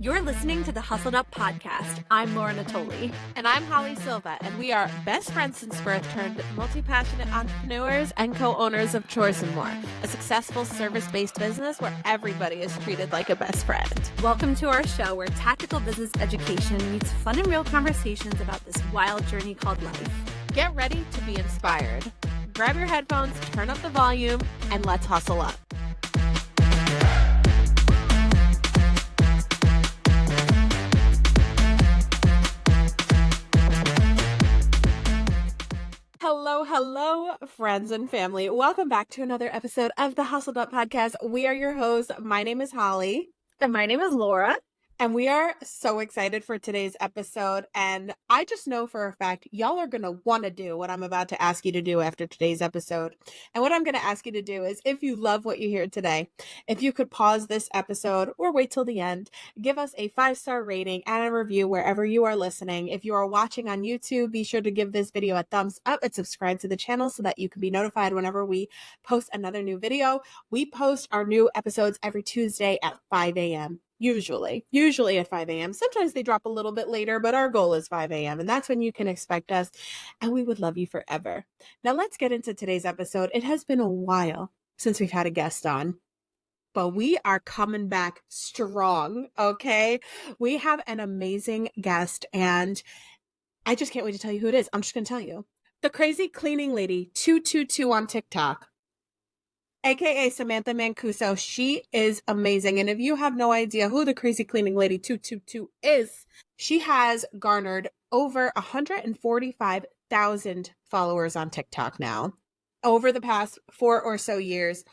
You're listening to the Hustled Up Podcast. I'm Laura Natoli. And I'm Holly Silva, and we are best friends since birth turned multi-passionate entrepreneurs and co-owners of Chores and More, a successful service-based business where everybody is treated like a best friend. Welcome to our show where tactical business education meets fun and real conversations about this wild journey called life. Get ready to be inspired. Grab your headphones, turn up the volume, and let's hustle up. Hello, friends and family. Welcome back to another episode of the Hustled Up Podcast. We are your hosts. My name is Holly. And my name is Laura. And we are so excited for today's episode. And I just know for a fact, y'all are going to want to do what I'm about to ask you to do after today's episode. And what I'm going to ask you to do is, if you love what you hear today, if you could pause this episode or wait till the end, give us a 5-star rating and a review wherever you are listening. If you are watching on YouTube, be sure to give this video a thumbs up and subscribe to the channel so that you can be notified whenever we post another new video. We post our new episodes every Tuesday at 5 a.m. Usually at 5 a.m. Sometimes they drop a little bit later, but our goal is 5 a.m. and that's when you can expect us, and we would love you forever. Now let's get into today's episode. It has been a while since we've had a guest on, but we are coming back strong, okay? We have an amazing guest, and I just can't wait to tell you who it is. I'm just going to tell you. The Crazy Cleaning Lady 222 on TikTok, aka Samantha Mancuso. She is amazing. And if you have no idea who the Crazy Cleaning Lady 222 is, she has garnered over 145,000 followers on TikTok now over the past 4 or so years.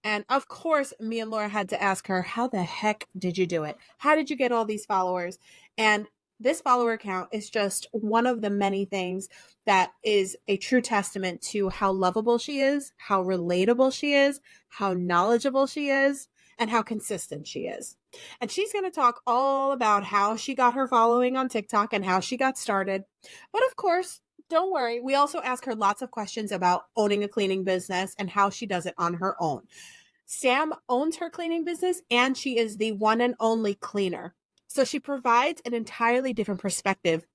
And of course, me and Laura had to ask her, how the heck did you do it? How did you get all these followers? And this follower count is just one of the many things that is a true testament to how lovable she is, how relatable she is, how knowledgeable she is, and how consistent she is. And she's going to talk all about how she got her following on TikTok and how she got started. But of course, don't worry, we also ask her lots of questions about owning a cleaning business and how she does it on her own. Sam owns her cleaning business, and she is the one and only cleaner. So she provides an entirely different perspective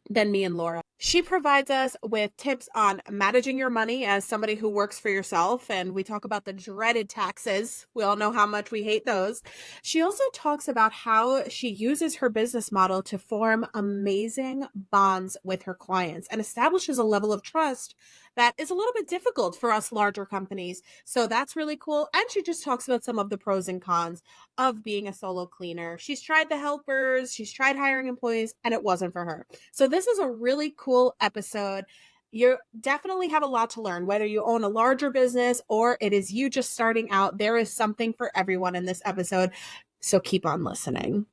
than me and Laura. She provides us with tips on managing your money as somebody who works for yourself. And we talk about the dreaded taxes. We all know how much we hate those. She also talks about how she uses her business model to form amazing bonds with her clients and establishes a level of trust that is a little bit difficult for us larger companies. So that's really cool. And she just talks about some of the pros and cons of being a solo cleaner. She's tried the helpers, she's tried hiring employees, and it wasn't for her. So this is a really cool episode. You definitely have a lot to learn, whether you own a larger business or it is you just starting out. There is something for everyone in this episode. So keep on listening.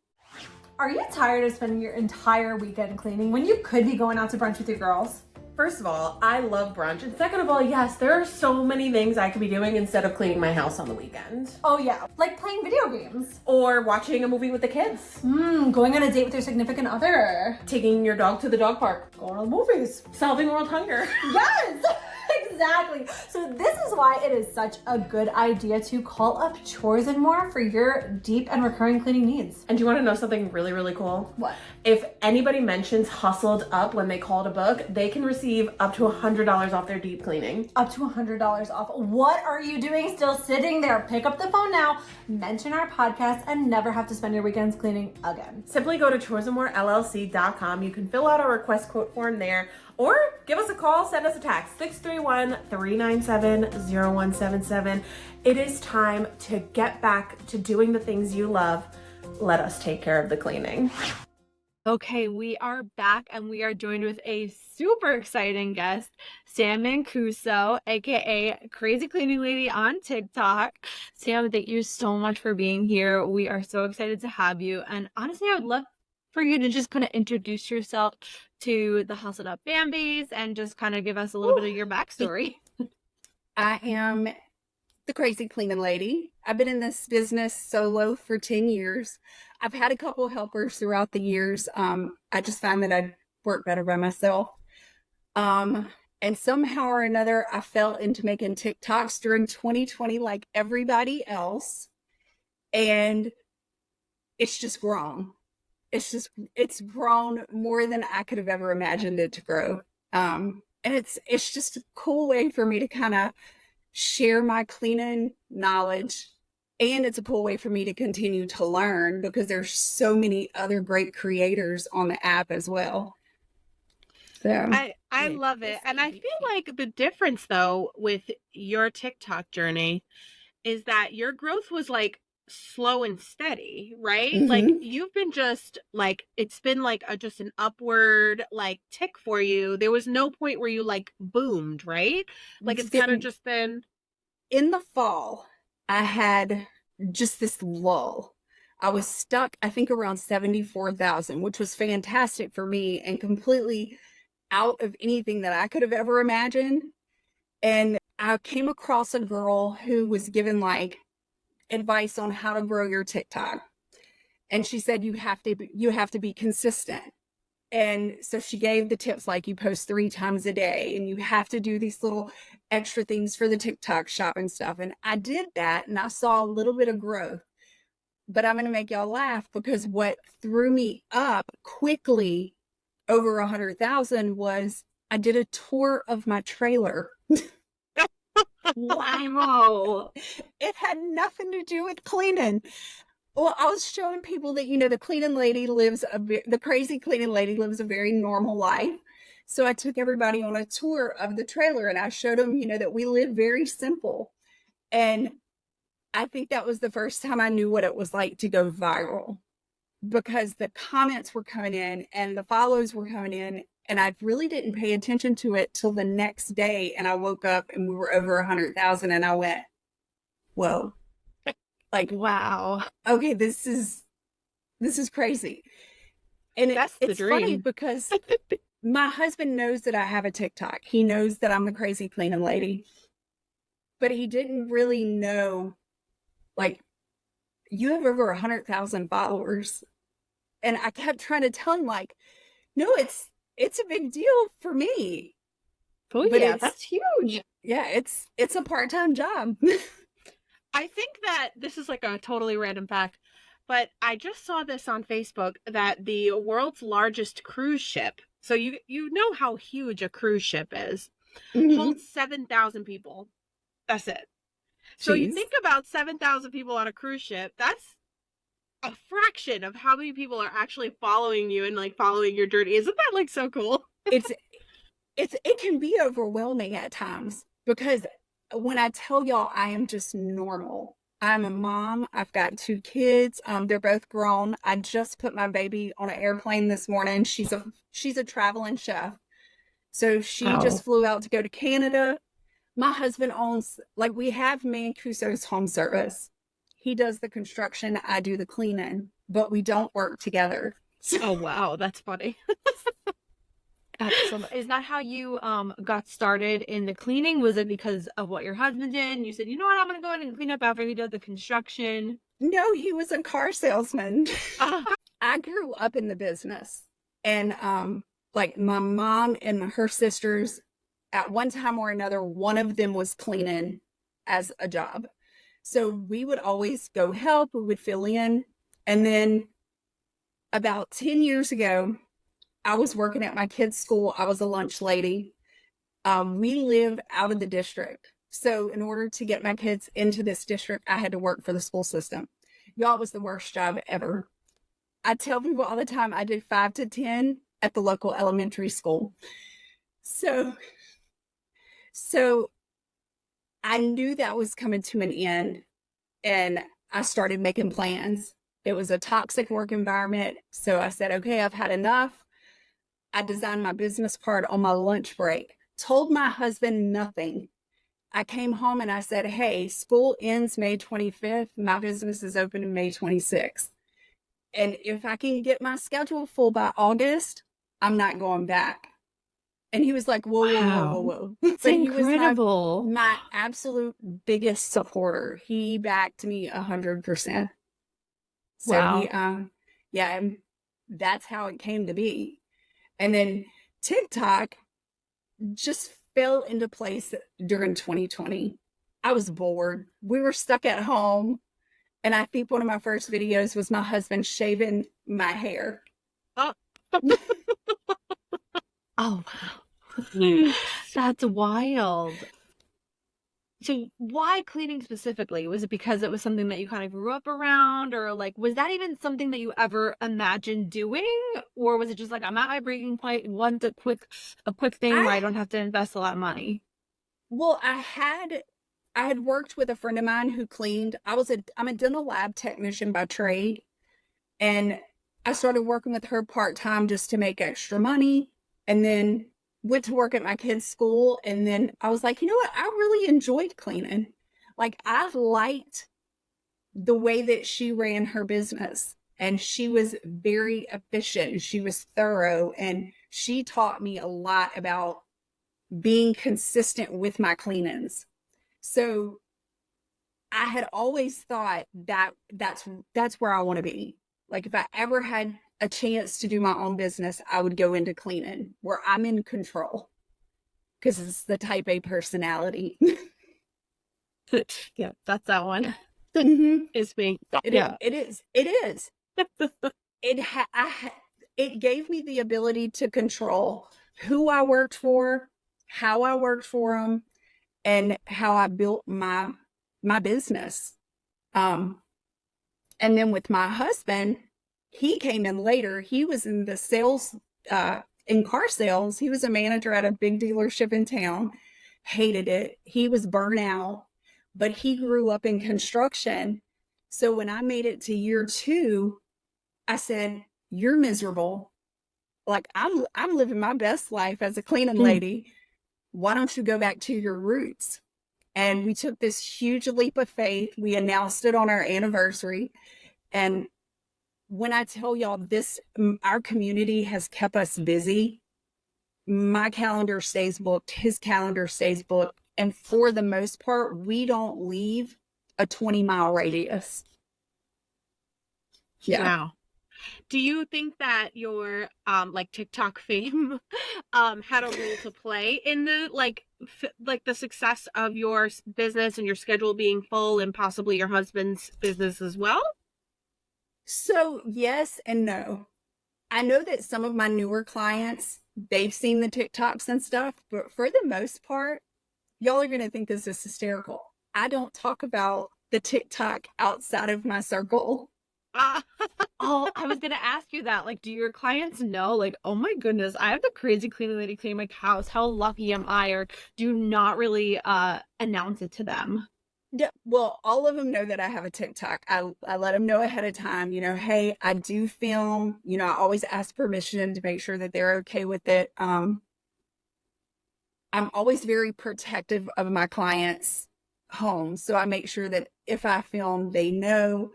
Are you tired of spending your entire weekend cleaning when you could be going out to brunch with your girls? First of all, I love brunch. And second of all, yes, there are so many things I could be doing instead of cleaning my house on the weekend. Oh yeah, like playing video games. Or watching a movie with the kids. Going on a date with your significant other. Taking your dog to the dog park. Going to the movies. Solving world hunger. Yes! Exactly. So this is why it is such a good idea to call up Chores and More for your deep and recurring cleaning needs. And do you want to know something really, really cool? What? If anybody mentions Hustled Up when they call to book, they can receive up to $100 off their deep cleaning. Up to $100 off. What are you doing still sitting there? Pick up the phone now, mention our podcast, and never have to spend your weekends cleaning again. Simply go to choresandmorellc.com. You can fill out a request quote form there, or give us a call, send us a text, 631-397-0177. It is time to get back to doing the things you love. Let us take care of the cleaning. Okay, we are back and we are joined with a super exciting guest, Sam Mancuso, aka Crazy Cleaning Lady on TikTok. Sam, thank you so much for being here. We are so excited to have you. And honestly, I would love for you to just kind of introduce yourself to the Hustled Up fan base and just kind of give us a little bit of your backstory. I am the Crazy Cleaning Lady. I've been in this business solo for 10 years. I've had a couple of helpers throughout the years. I just found that I work better by myself. And somehow or another, I fell into making TikToks during 2020 like everybody else. And it's just grown. it's grown more than I could have ever imagined it to grow. And it's just a cool way for me to kind of share my cleaning knowledge. And it's a cool way for me to continue to learn because there's so many other great creators on the app as well. So I love it. And I feel like the difference though with your TikTok journey is that your growth was like slow and steady, right? Like you've been just like it's been like just an upward like tick for you. There was no point where you like boomed, right? Like it's kind of just been in the fall, I had just this lull. I was stuck, I think, around 74,000, which was fantastic for me and completely out of anything that I could have ever imagined. And I came across a girl who was given like advice on how to grow your TikTok. And she said you have to be consistent. And so she gave the tips like you post 3 times a day and you have to do these little extra things for the TikTok shop and stuff. And I did that and I saw a little bit of growth. But I'm going to make y'all laugh because what threw me up quickly over 100,000 was I did a tour of my trailer. wow. It had nothing to do with cleaning. Well, I was showing people that, the the crazy cleaning lady lives a very normal life. So I took everybody on a tour of the trailer and I showed them, that we live very simple. And I think that was the first time I knew what it was like to go viral because the comments were coming in and the follows were coming in. And I really didn't pay attention to it till the next day. And I woke up and we were over 100,000 and I went, whoa. Like, wow. Okay, this is crazy. And it's the dream. Funny because my husband knows that I have a TikTok. He knows that I'm the crazy cleaning lady. But he didn't really know, like, you have over 100,000 followers. And I kept trying to tell him, like, no, it's a big deal for me. Oh, but yeah, that's huge. Yeah, it's a part-time job. I think that this is like a totally random fact, but I just saw this on Facebook that the world's largest cruise ship, so you know how huge a cruise ship is, holds 7,000 people. That's it. So you think about 7,000 people on a cruise ship, that's a fraction of how many people are actually following you and like following your journey. Isn't that like so cool? It can be overwhelming at times because when I tell y'all I am just normal. I'm a mom. I've got 2 kids. They're both grown. I just put my baby on an airplane this morning. She's a traveling chef. So she just flew out to go to Canada. My husband owns, like we have Mancuso's home service. He does the construction. I do the cleaning, but we don't work together. Oh, wow. That's funny. Is that how you got started in the cleaning? Was it because of what your husband did? And you said, you know what, I'm going to go in and clean up after he does the construction. No, he was a car salesman. I grew up in the business. And like my mom and her sisters, at one time or another, one of them was cleaning as a job. So we would always go help. We would fill in. And then about 10 years ago, I was working at my kids' school. I was a lunch lady. We live out of the district. So in order to get my kids into this district, I had to work for the school system. Y'all, it was the worst job ever. I tell people all the time I did 5 to 10 at the local elementary school. So I knew that was coming to an end and I started making plans. It was a toxic work environment. So I said, okay, I've had enough. I designed my business card on my lunch break, told my husband nothing. I came home and I said, hey, school ends May 25th. My business is open in May 26th. And if I can get my schedule full by August, I'm not going back. And he was like, whoa. That's incredible. He was my absolute biggest supporter. He backed me 100%. So wow. And that's how it came to be. And then TikTok just fell into place during 2020. I was bored. We were stuck at home. And I think one of my first videos was my husband shaving my hair. Oh. Oh, wow. That's wild. So why cleaning specifically? Was it because it was something that you kind of grew up around, or like was that even something that you ever imagined doing? Or was it just like I'm at my breaking point, want a quick thing where I I don't have to invest a lot of money? well, I had worked with a friend of mine who cleaned. I'm a dental lab technician by trade, and I started working with her part-time just to make extra money, and then went to work at my kids' school, and then I was like, you know what? I really enjoyed cleaning. Like I liked the way that she ran her business, and she was very efficient. She was thorough, and she taught me a lot about being consistent with my cleanings. So I had always thought that that's where I want to be. Like if I ever had a chance to do my own business, I would go into cleaning where I'm in control because it's the type A personality. Yeah, that's that one. Mhm. Is me. It Yeah. is. It is. It gave me the ability to control who I worked for, how I worked for them, and how I built my business. Um, and then with my husband, he came in later. He was in the sales, in car sales. He was a manager at a big dealership in town. Hated it. He was burnt out, but he grew up in construction. So when I made it to year 2, I said, "You're miserable. Like I'm living my best life as a cleaning lady. Why don't you go back to your roots?" And we took this huge leap of faith. We announced it on our anniversary. And when I tell y'all this, our community has kept us busy. My calendar stays booked, his calendar stays booked. And for the most part, we don't leave a 20-mile radius. Yeah. Wow. Do you think that your like TikTok fame had a role to play in the like the success of your business and your schedule being full and possibly your husband's business as well? So, yes and no. I know that some of my newer clients, they've seen the TikToks and stuff, but for the most part, y'all are going to think this is hysterical. I don't talk about the TikTok outside of my circle. Uh, oh, I was gonna ask you that. Like, do your clients know? Like, oh my goodness, I have the crazy cleaning lady cleaning my house. How lucky am I? Or do you not really announce it to them? Yeah, well, all of them know that I have a TikTok. I let them know ahead of time, hey, I do film. I always ask permission to make sure that they're okay with it. I'm always very protective of my clients' homes. So I make sure that if I film, they know.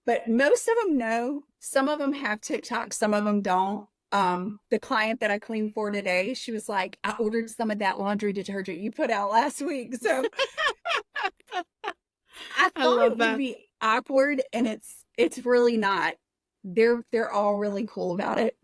But most of them know. Some of them have TikTok, some of them don't. The client that I cleaned for today, she was like, I ordered some of that laundry detergent you put out last week. So I I thought love it would that. be awkward, and it's really not. They're all really cool about it.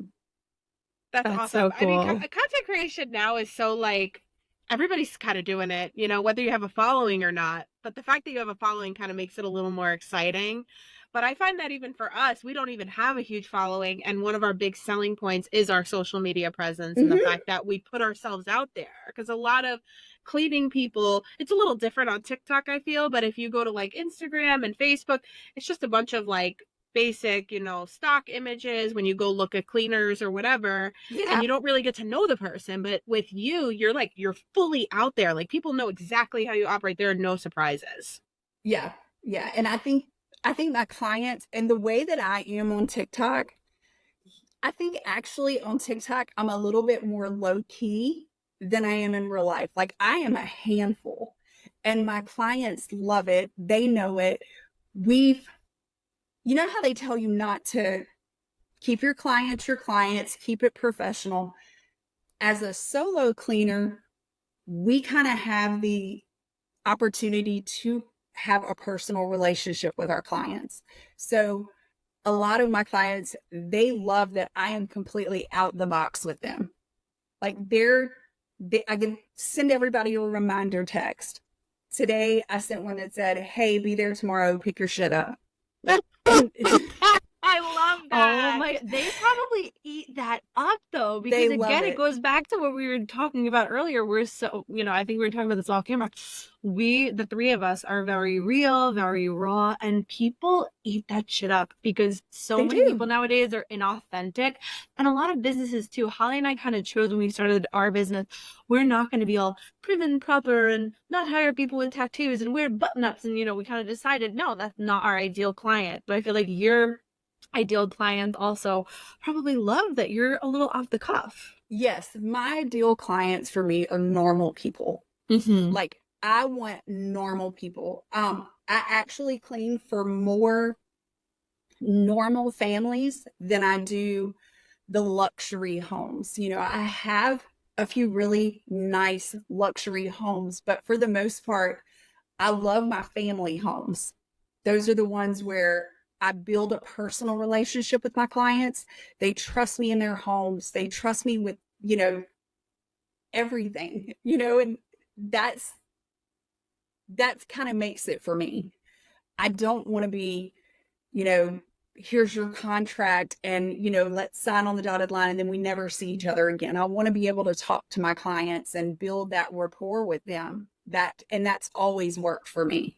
That's That's awesome. so I mean, cool. content creation now is so like everybody's kind of doing it, whether you have a following or not. But the fact that you have a following kind of makes it a little more exciting. But I find that even for us, we don't even have a huge following. And one of our big selling points is our social media presence and the Hmm. fact that we put ourselves out there. Because a lot of cleaning people, it's a little different on TikTok, I feel. But if you go to like Instagram and Facebook, it's just a bunch of like basic, stock images when you go look at cleaners or whatever, and Yeah, you don't really get to know the person. But with you, you're fully out there. Like people know exactly how you operate. There are no surprises. yeah, yeah. And I think my clients and the way that I am on TikTok, I think actually on TikTok I'm a little bit more low key than I am in real life. Like I am a handful, and my clients love it. They know it. We've You know how they tell you not to keep your clients, keep it professional. As a solo cleaner, we kind of have the opportunity to have a personal relationship with our clients. So a lot of my clients, they love that I am completely out the box with them. Like I can send everybody a reminder text. Today I sent one that said, "Hey, be there tomorrow, pick your shit up." And I love Oh that. my, they probably eat that up though, They because love again, it. it goes back to what we were talking about earlier. We're so, I think we were talking about this off camera. The three of us are very real, very raw, and people eat that shit up because so They many do. people nowadays are inauthentic. And a lot of businesses too. Holly and I kind of chose when we started our business, we're not going to be all prim and proper and not hire people with tattoos and weird button ups. And, we kind of decided, no, that's not our ideal client. But I feel like your ideal clients also probably love that you're a little off the cuff. Yes, my ideal clients for me are normal people. Mm-hmm. Like, I want normal people. I actually clean for more normal families than I do the luxury homes. I have a few really nice luxury homes, but for the most part, I love my family homes. Those are the ones where I build a personal relationship with my clients. They trust me in their homes. They trust me with, everything, and that's kind of makes it for me. I don't want to be, here's your contract and, let's sign on the dotted line and then we never see each other again. I want to be able to talk to my clients and build that rapport with them. That's always worked for me.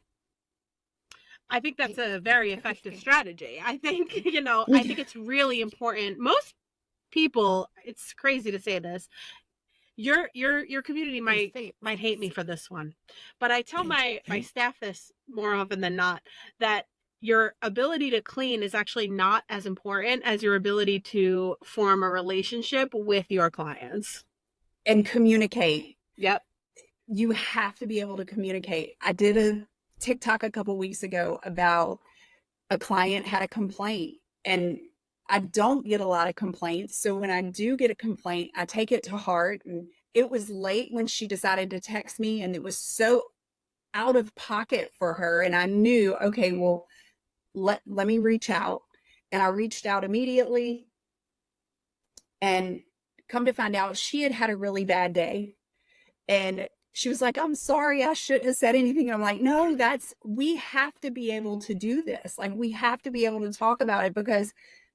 I think that's a very effective strategy. I think, I think it's really important. Most people, it's crazy to say this, your community might hate me for this one, but I tell my staff this more often than not, that your ability to clean is actually not as important as your ability to form a relationship with your clients and communicate. Yep. You have to be able to communicate. I did a TikTok a couple weeks ago about a client had a complaint, and I don't get a lot of complaints. So when I do get a complaint, I take it to heart. And it was late when she decided to text me, and it was so out of pocket for her. And I knew, okay, well, let me reach out. And I reached out immediately, and come to find out she had had a really bad day. And she was like, I'm sorry, I shouldn't have said anything. And I'm like, no, we have to be able to do this. Like, we have to be able to talk about it, because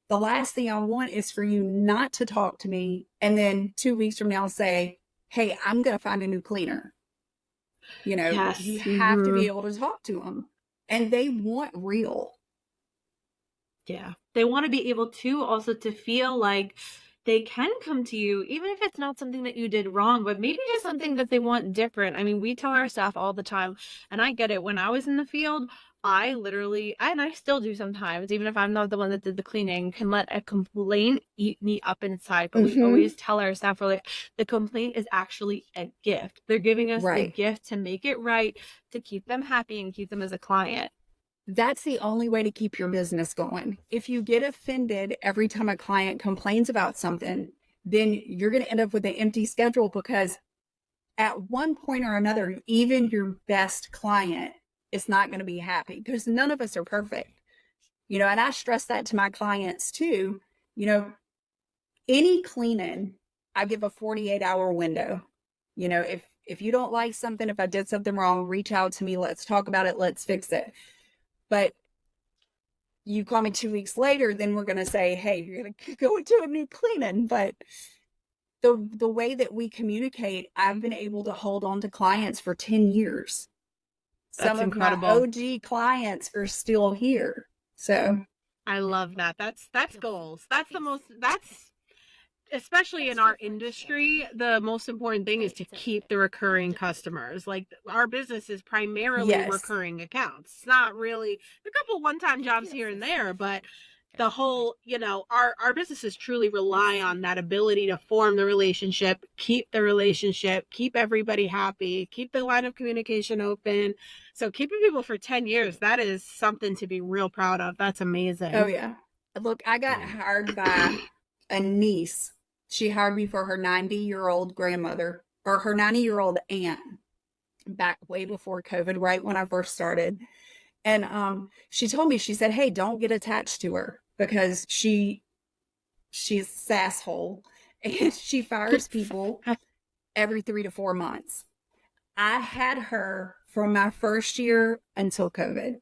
the last thing I want is for you not to talk to me and then 2 weeks from now say, hey, I'm going to find a new cleaner. Yes. You have to be able to talk to them, and they want real. Yeah. They want to be able to also to feel like they can come to you, even if it's not something that you did wrong, but maybe just something that they want different. I mean, we tell our staff all the time, and I get it. When I was in the field, I literally, and I still do sometimes, even if I'm not the one that did the cleaning, can let a complaint eat me up inside. But we always tell our staff, we're like, the complaint is actually a gift. They're giving us the gift to make it right, to keep them happy and keep them as a client. That's the only way to keep your business going. If you get offended every time a client complains about something, then you're going to end up with an empty schedule, because at one point or another, even your best client is not going to be happy, because none of us are perfect. And I stress that to my clients too. Any cleaning, I give a 48-hour window. If you don't like something, if I did something wrong, reach out to me. Let's talk about it. Let's fix it. But you call me 2 weeks later, then we're going to say, hey, you're going to go into a new cleaning. But the way that we communicate, I've been able to hold on to clients for 10 years. Some of my OG clients are still here. So I love that. That's goals. That's especially in our industry, the most important thing is to keep the recurring customers. Like, our business is primarily recurring accounts. It's not really a couple one-time jobs here and there, but the whole, our businesses truly rely on that ability to form the relationship, keep the relationship, keep everybody happy, keep the line of communication open. So keeping people for 10 years, that is something to be real proud of. That's amazing. Oh yeah. Look, I got hired by a niece. She hired me for her 90-year-old grandmother, or her 90-year-old aunt, back way before COVID, right when I first started. And she told me, she said, hey, don't get attached to her, because she's a sasshole, and she fires people every 3 to 4 months. I had her from my first year until COVID.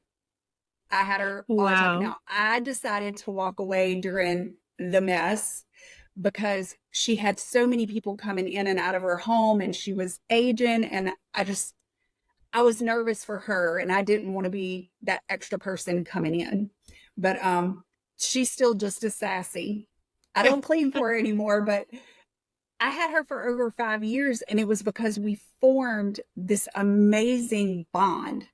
I had her all the time. Now, I decided to walk away during the mess, because she had so many people coming in and out of her home, and she was aging, and I was nervous for her, and I didn't want to be that extra person coming in. But she's still just as sassy. I don't clean for her anymore, but I had her for over 5 years, and it was because we formed this amazing bond.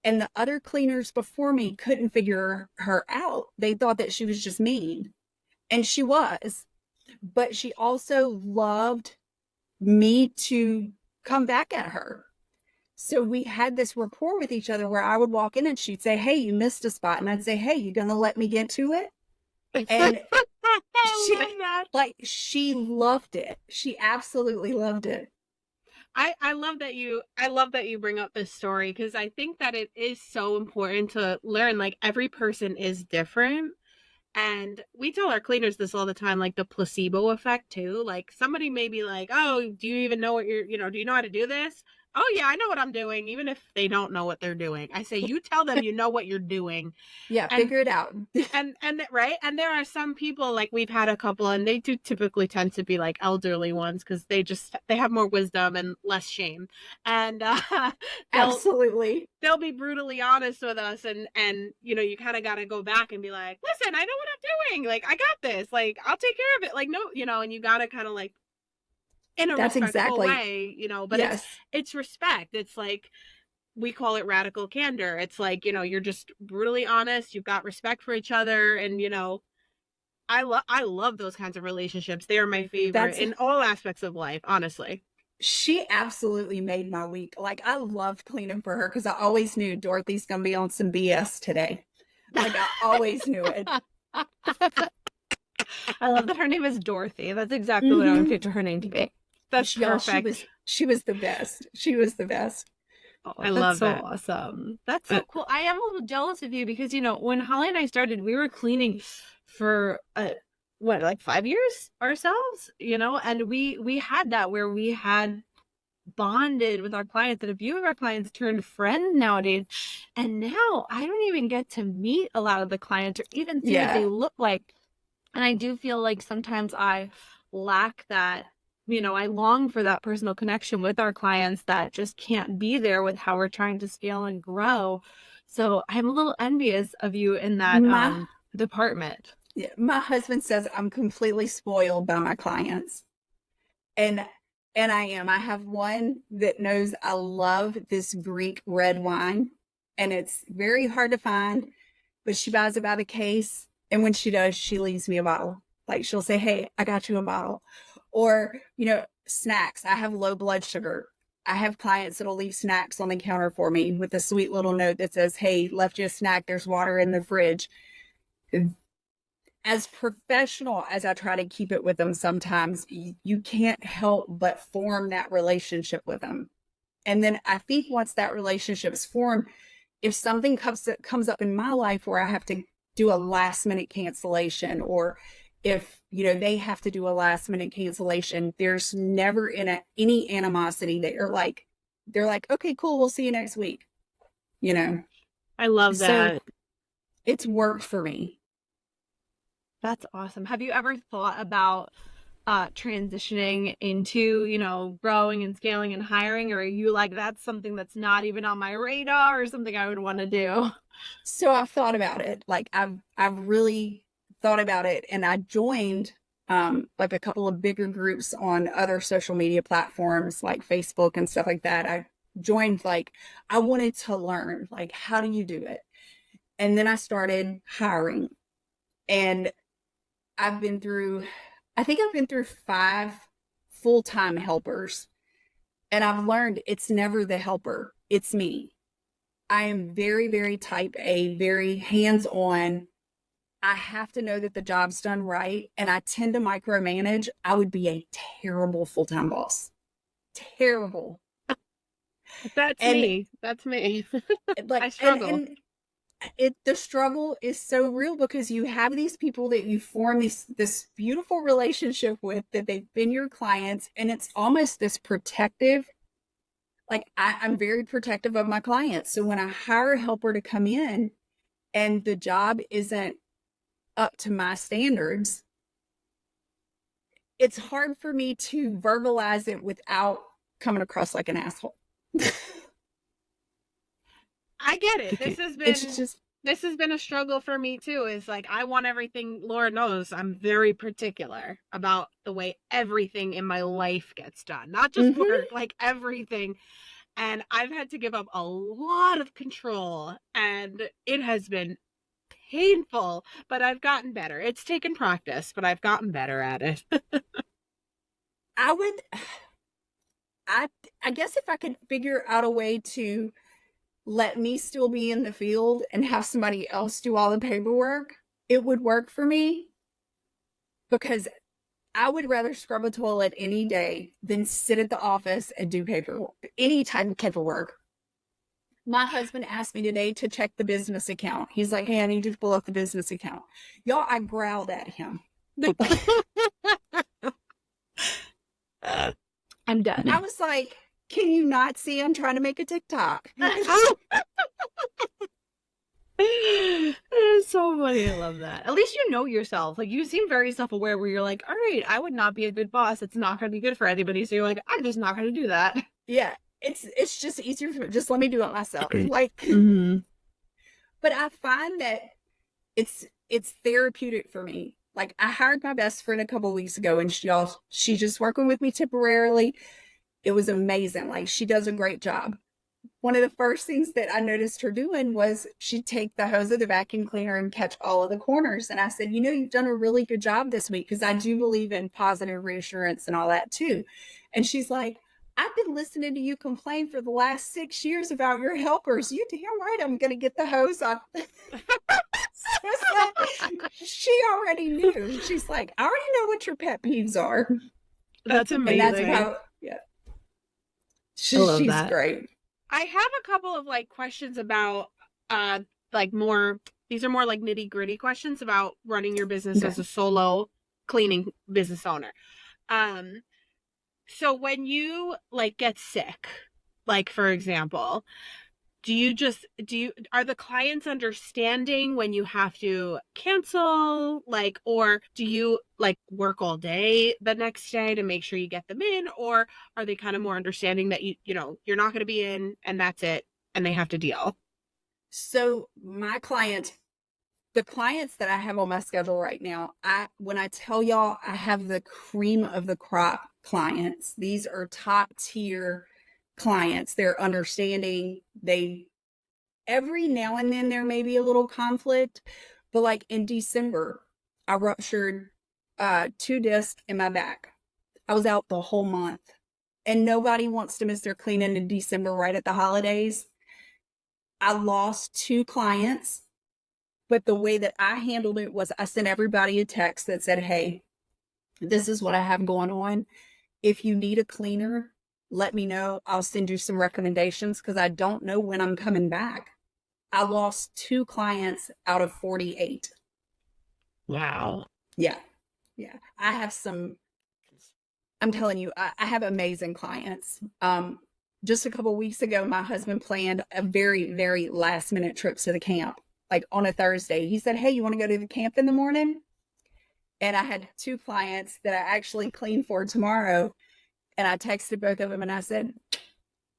And the other cleaners before me couldn't figure her out. They thought that she was just mean, and she was. But she also loved me to come back at her. So we had this rapport with each other where I would walk in and she'd say, "Hey, you missed a spot." And I'd say, "Hey, you gonna let me get to it?" And she loved it. She absolutely loved it. I love that you bring up this story, because I think that it is so important to learn, like, every person is different. And we tell our cleaners this all the time, like the placebo effect too. Like, somebody may be like, "Oh, do you even know what do you know how to do this?" "Oh yeah, I know what I'm doing," even if they don't know what they're doing. I say, you tell them you know what you're doing. Yeah, And figure it out. and right, and there are some people, like, we've had a couple, and they do typically tend to be like elderly ones, because they have more wisdom and less shame, and Absolutely. they'll be brutally honest with us, and you kind of got to go back and be like, "Listen, I know what I'm doing, like, I got this, like, I'll take care of it, like, no," and you got to kind of, like, in a That's respectful exactly. way, but Yes. it's respect. It's like, we call it radical candor. It's like, you're just brutally honest. You've got respect for each other. And, I love those kinds of relationships. They are my favorite in all aspects of life, honestly. She absolutely made my week. Like, I loved cleaning for her because I always knew Dorothy's going to be on some BS today. Like, I always knew it. I love that her name is Dorothy. That's exactly what I would picture her name to be. That's perfect. She was the best. She was the best. Oh, I love that. Awesome. That's so cool. I am a little jealous of you because, when Holly and I started, we were cleaning for like 5 years ourselves, and we had that where we had bonded with our clients, and a few of our clients turned friends nowadays. And now I don't even get to meet a lot of the clients or even see what they look like. And I do feel like sometimes I lack that. I long for that personal connection with our clients that just can't be there with how we're trying to scale and grow. So I'm a little envious of you in that department. Yeah, my husband says I'm completely spoiled by my clients. And I am. I have one that knows I love this Greek red wine, and it's very hard to find, but she buys it by the case. And when she does, she leaves me a bottle. Like, she'll say, "Hey, I got you a bottle." Or, snacks. I have low blood sugar. I have clients that'll leave snacks on the counter for me with a sweet little note that says, "Hey, left you a snack. There's water in the fridge." As professional as I try to keep it with them, sometimes you can't help but form that relationship with them. And then I think once that relationship is formed, if something comes up in my life where I have to do a last minute cancellation, or if they have to do a last minute cancellation, there's never any animosity. They're like, "Okay, cool, we'll see you next week." I love that. So it's worked for me. That's awesome. Have you ever thought about transitioning into, growing and scaling and hiring? Or are you like, that's something that's not even on my radar or something I would want to do? So I've thought about it. Like, I've really thought about it, and I joined like a couple of bigger groups on other social media platforms like Facebook and stuff like that. I joined, like, I wanted to learn, like, how do you do it? And then I started hiring, and I think I've been through 5 full-time helpers, and I've learned it's never the helper, it's me. I am very, very type A, very hands-on. I have to know that the job's done right, and I tend to micromanage. I would be a terrible full-time boss. Terrible. That's me. That's me. Like, I struggle. The struggle is so real because you have these people that you form this beautiful relationship with, that they've been your clients, and it's almost this protective. Like, I'm very protective of my clients. So when I hire a helper to come in and the job isn't up to my standards, it's hard for me to verbalize it without coming across like an asshole. I get it. It's This has been a struggle for me too. Is like I want everything. Lord knows I'm very particular about the way everything in my life gets done, not just work, like everything. And I've had to give up a lot of control, and it has been painful, but I've gotten better. It's taken practice, but I've gotten better at it. I would, I guess if I could figure out a way to let me still be in the field and have somebody else do all the paperwork, it would work for me, because I would rather scrub a toilet any day than sit at the office and do paperwork, any type of paperwork. My husband asked me today to check the business account. He's like, hey, I need you to pull up the business account. Y'all, I growled at him. I'm done. I was like, can you not see I'm trying to make a TikTok? It's so funny. I love that. At least you know yourself. Like, you seem very self-aware where you're like, all right, I would not be a good boss. It's not going to be good for anybody. So you're like, I'm just not going to do that. Yeah, it's just easier for me. Just let me do it myself. Like, but I find that it's therapeutic for me. Like, I hired my best friend a couple of weeks ago, and she's just working with me temporarily. It was amazing. Like, she does a great job. One of the first things that I noticed her doing was she'd take the hose of the vacuum cleaner and catch all of the corners. And I said, you know, you've done a really good job this week, because I do believe in positive reassurance and all that too. And she's like, I've been listening to you complain for the last 6 years about your helpers. You damn right I'm going to get the hose on. She already knew. She's like, I already know what your pet peeves are. That's amazing. And that's how, yeah. She's that. great. I have a couple of like questions about like more, these are more like nitty gritty questions about running your business as a solo cleaning business owner. So when you like get sick, like for example, are the clients understanding when you have to cancel, like, or do you like work all day the next day to make sure you get them in, or are they kind of more understanding that you know, you're not going to be in and that's it and they have to deal? So the clients that I have on my schedule right now, when I tell y'all I have the cream of the crop clients, these are top tier clients. They're understanding. Every now and then there may be a little conflict, but like in December, I ruptured 2 discs in my back. I was out the whole month, and nobody wants to miss their cleaning in December right at the holidays. I lost 2 clients, but the way that I handled it was I sent everybody a text that said, hey, this is what I have going on. If you need a cleaner, let me know. I'll send you some recommendations, because I don't know when I'm coming back. I lost 2 clients out of 48. Wow. Yeah. Yeah. I'm telling you, I have amazing clients. Just a couple weeks ago, my husband planned a very, very last minute trip to the camp, like on a Thursday. He said, hey, you want to go to the camp in the morning? And I had 2 clients that I actually cleaned for tomorrow. And I texted both of them and I said,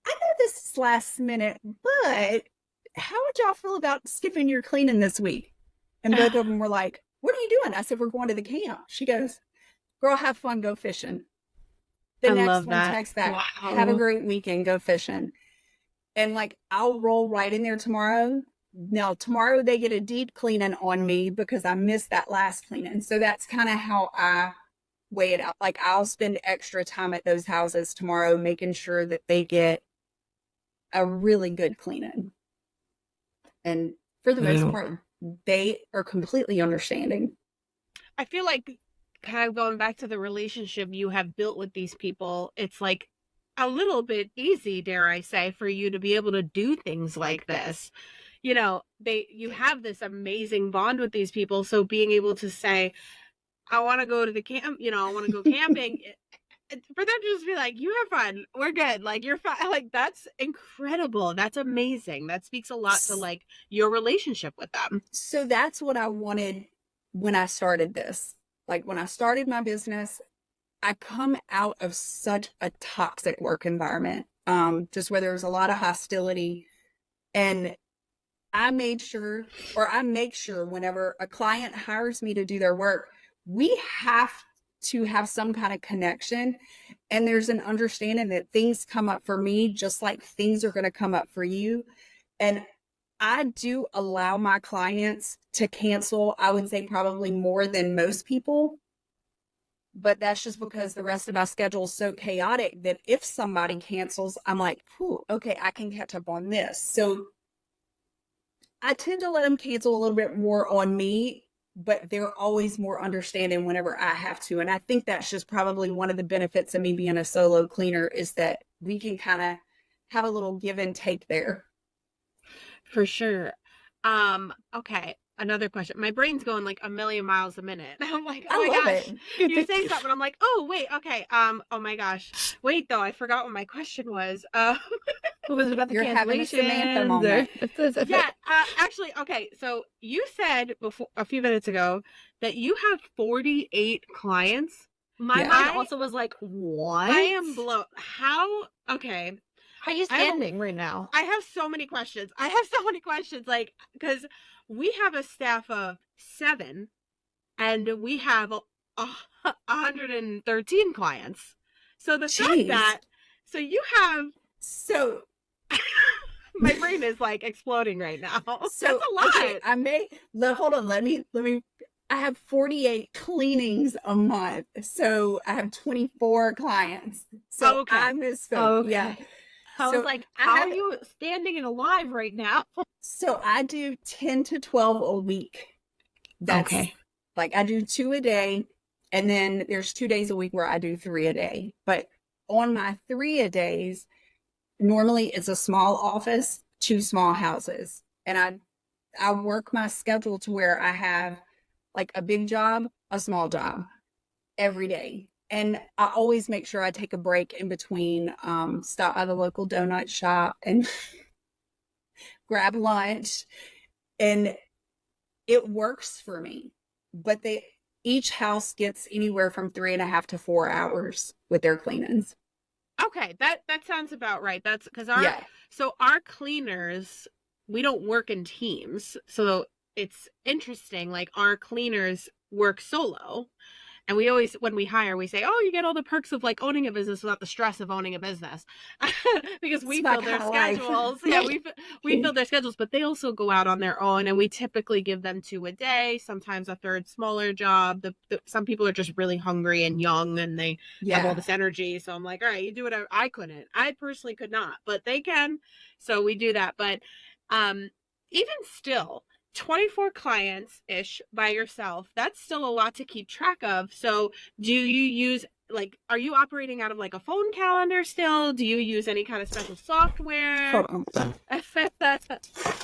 I know this is last minute, but how would y'all feel about skipping your cleaning this week? And both of them were like, what are you doing? I said, we're going to the camp. She goes, girl, have fun, go fishing. The next one texts back, wow, have a great weekend, go fishing. And like, I'll roll right in there tomorrow. Now, tomorrow they get a deep cleaning on me because I missed that last cleaning. So that's kind of how I weigh it out. Like, I'll spend extra time at those houses tomorrow, making sure that they get a really good cleaning. And for the most part, they are completely understanding. I feel like, kind of going back to the relationship you have built with these people, it's like a little bit easy, dare I say, for you to be able to do things like this. You know, you have this amazing bond with these people. So being able to say, I want to go to the camp, you know, I want to go camping. For them to just be like, you have fun, we're good, like, you're fine, like, that's incredible, that's amazing. That speaks a lot to like your relationship with them. So that's what I wanted when I started this. Like, when I started my business, I come out of such a toxic work environment, just where there's a lot of hostility. And I make sure whenever a client hires me to do their work, we have to have some kind of connection. And there's an understanding that things come up for me just like things are going to come up for you. And I do allow my clients to cancel, I would say probably more than most people. But that's just because the rest of my schedule is so chaotic that if somebody cancels, I'm like, whew, okay, I can catch up on this. So I tend to let them cancel a little bit more on me, but they're always more understanding whenever I have to. And I think that's just probably one of the benefits of me being a solo cleaner is that we can kind of have a little give and take there. For sure. Okay. Another question. My brain's going like a million miles a minute. I'm like, oh my gosh. You say something. I'm like, oh wait, okay. Oh my gosh. Wait though, I forgot what my question was. It was about the You're having a Samantha cancellations moment. Yeah, actually, okay. So you said before a few minutes ago that you have 48 clients. My Yeah. mind also was like, what? I am blown. How? Okay. How are you standing right now? I have so many questions. Like, because we have a staff of 7 and we have 113 clients. So the fact Jeez. that, so you have, So my brain is like exploding right now. So That's a lot. okay, hold on, let me I have 48 cleanings a month. So I have 24 clients. So Okay. I misspoke. Okay. Yeah. I So was like, I how have- are you standing and alive right now? So I do 10 to 12 a week. That's Okay. like I do 2 a day, and then there's 2 days a week where I do 3 a day. But on my 3 a days, normally it's a small office, 2 small houses. And I work my schedule to where I have like a big job, a small job every day. And I always make sure I take a break in between, stop by the local donut shop and grab lunch. And it works for me. But each house gets anywhere from 3.5 to 4 hours with their cleanings. Okay, that sounds about right. That's because Yeah. so our cleaners, we don't work in teams. So it's interesting. Like our cleaners work solo. And we always, when we hire, we say, oh, you get all the perks of like owning a business without the stress of owning a business. Because we It's my fill their kinda life. schedules. Yeah, we fill their schedules, but they also go out on their own. And we typically give them 2 a day, sometimes a third smaller job. Some people are just really hungry and young and they have all this energy. So I'm like, all right, you do whatever. I couldn't. I personally could not, but they can. So we do that. But even still, 24 clients-ish by yourself, that's still a lot to keep track of. So do you use, like, are you operating out of like a phone calendar still? Do you use any kind of special software? Hold on.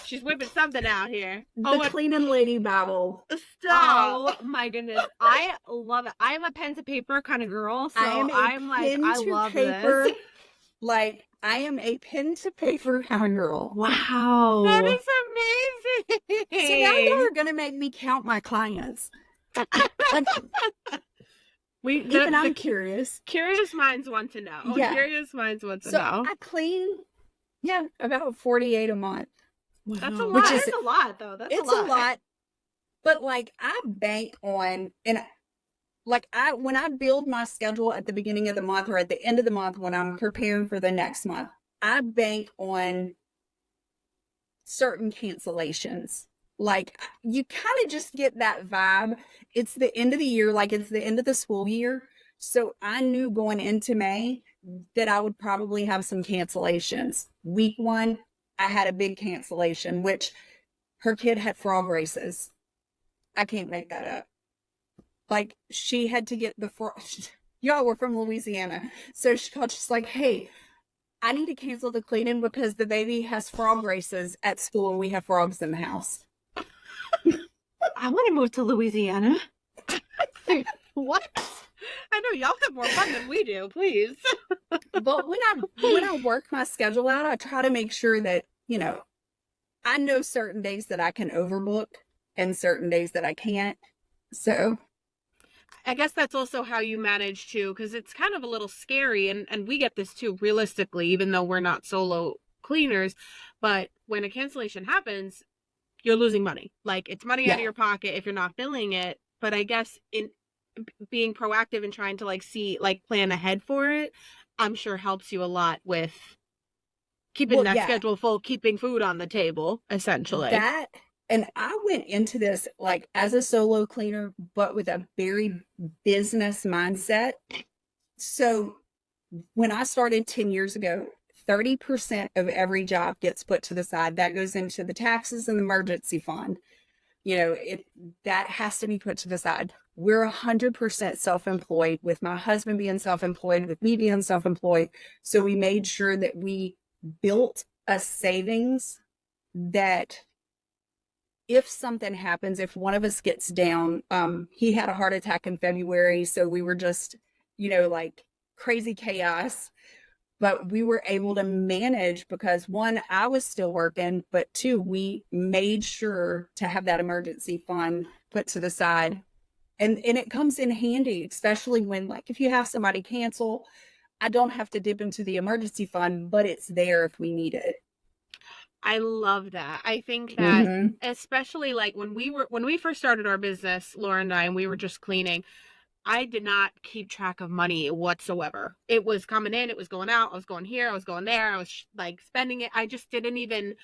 She's whipping something out here. The cleaning lady babble. Stop. Oh my goodness. I love it. I am a pen to paper kind of girl. So I'm like, I love this. Like, I am a pen to paper kind of girl. Wow. That is amazing. So now you're going to make me count my clients. Even I'm curious. Curious minds want to know. Yeah. Curious minds want to So know. I clean, about 48 a month. That's a lot. Which That's is- a lot, though. That's It's a lot. But like I bank on, and like when I build my schedule at the beginning of the month or at the end of the month when I'm preparing for the next month, I bank on certain cancellations. Like you kind of just get that vibe. It's the end of the year, like it's the end of the school year. So I knew going into May that I would probably have some cancellations. Week 1, I had a big cancellation, which her kid had frog races. I can't make that up. Like she had to get the frog. Y'all were from Louisiana. So she called, she's like, hey, I need to cancel the cleaning because the baby has frog races at school and we have frogs in the house. I want to move to Louisiana. What? I know y'all have more fun than we do, please. But when I work my schedule out, I try to make sure that, I know certain days that I can overbook and certain days that I can't. So I guess that's also how you manage to, because it's kind of a little scary, and we get this too, realistically, even though we're not solo cleaners. But when a cancellation happens, you're losing money. Like, it's money out of Yeah. your pocket if you're not billing it. But I guess in being proactive and trying to like see, like, plan ahead for it, I'm sure helps you a lot with keeping Well, that yeah, schedule full, keeping food on the table, essentially. that, and I went into this like as a solo cleaner, but with a very business mindset. So when I started 10 years ago, 30% of every job gets put to the side. That goes into the taxes and the emergency fund. You know, that has to be put to the side. We're 100% self-employed, with my husband being self-employed, with me being self-employed. So we made sure that we built a savings that if something happens, if one of us gets down, he had a heart attack in February. So we were just, like crazy chaos, but we were able to manage because one, I was still working, but two, we made sure to have that emergency fund put to the side. And it comes in handy, especially when, like, if you have somebody cancel, I don't have to dip into the emergency fund, but it's there if we need it. I love that. I think that especially like when we first started our business, Laura and I, and we were just cleaning, I did not keep track of money whatsoever. It was coming in, it was going out, I was going here, I was going there, I was like spending it. I just didn't even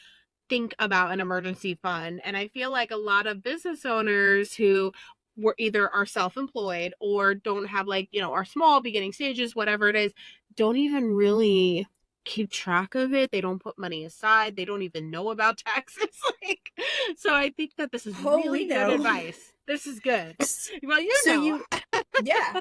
think about an emergency fund. And I feel like a lot of business owners who were either are self-employed or don't have, like, are small beginning stages, whatever it is, don't even really keep track of it. They don't put money aside. They don't even know about taxes. Like, so I think that this is really good advice. This is good. Well, yeah,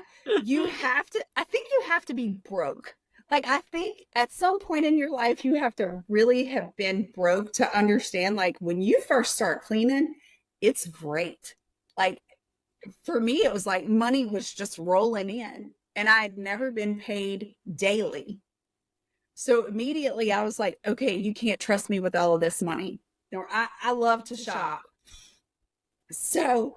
I think you have to be broke. Like, I think at some point in your life, you have to really have been broke to understand, like, when you first start cleaning, it's great. Like, for me, it was like money was just rolling in, and I had never been paid daily. So immediately I was like, okay, you can't trust me with all of this money. I love to shop. So,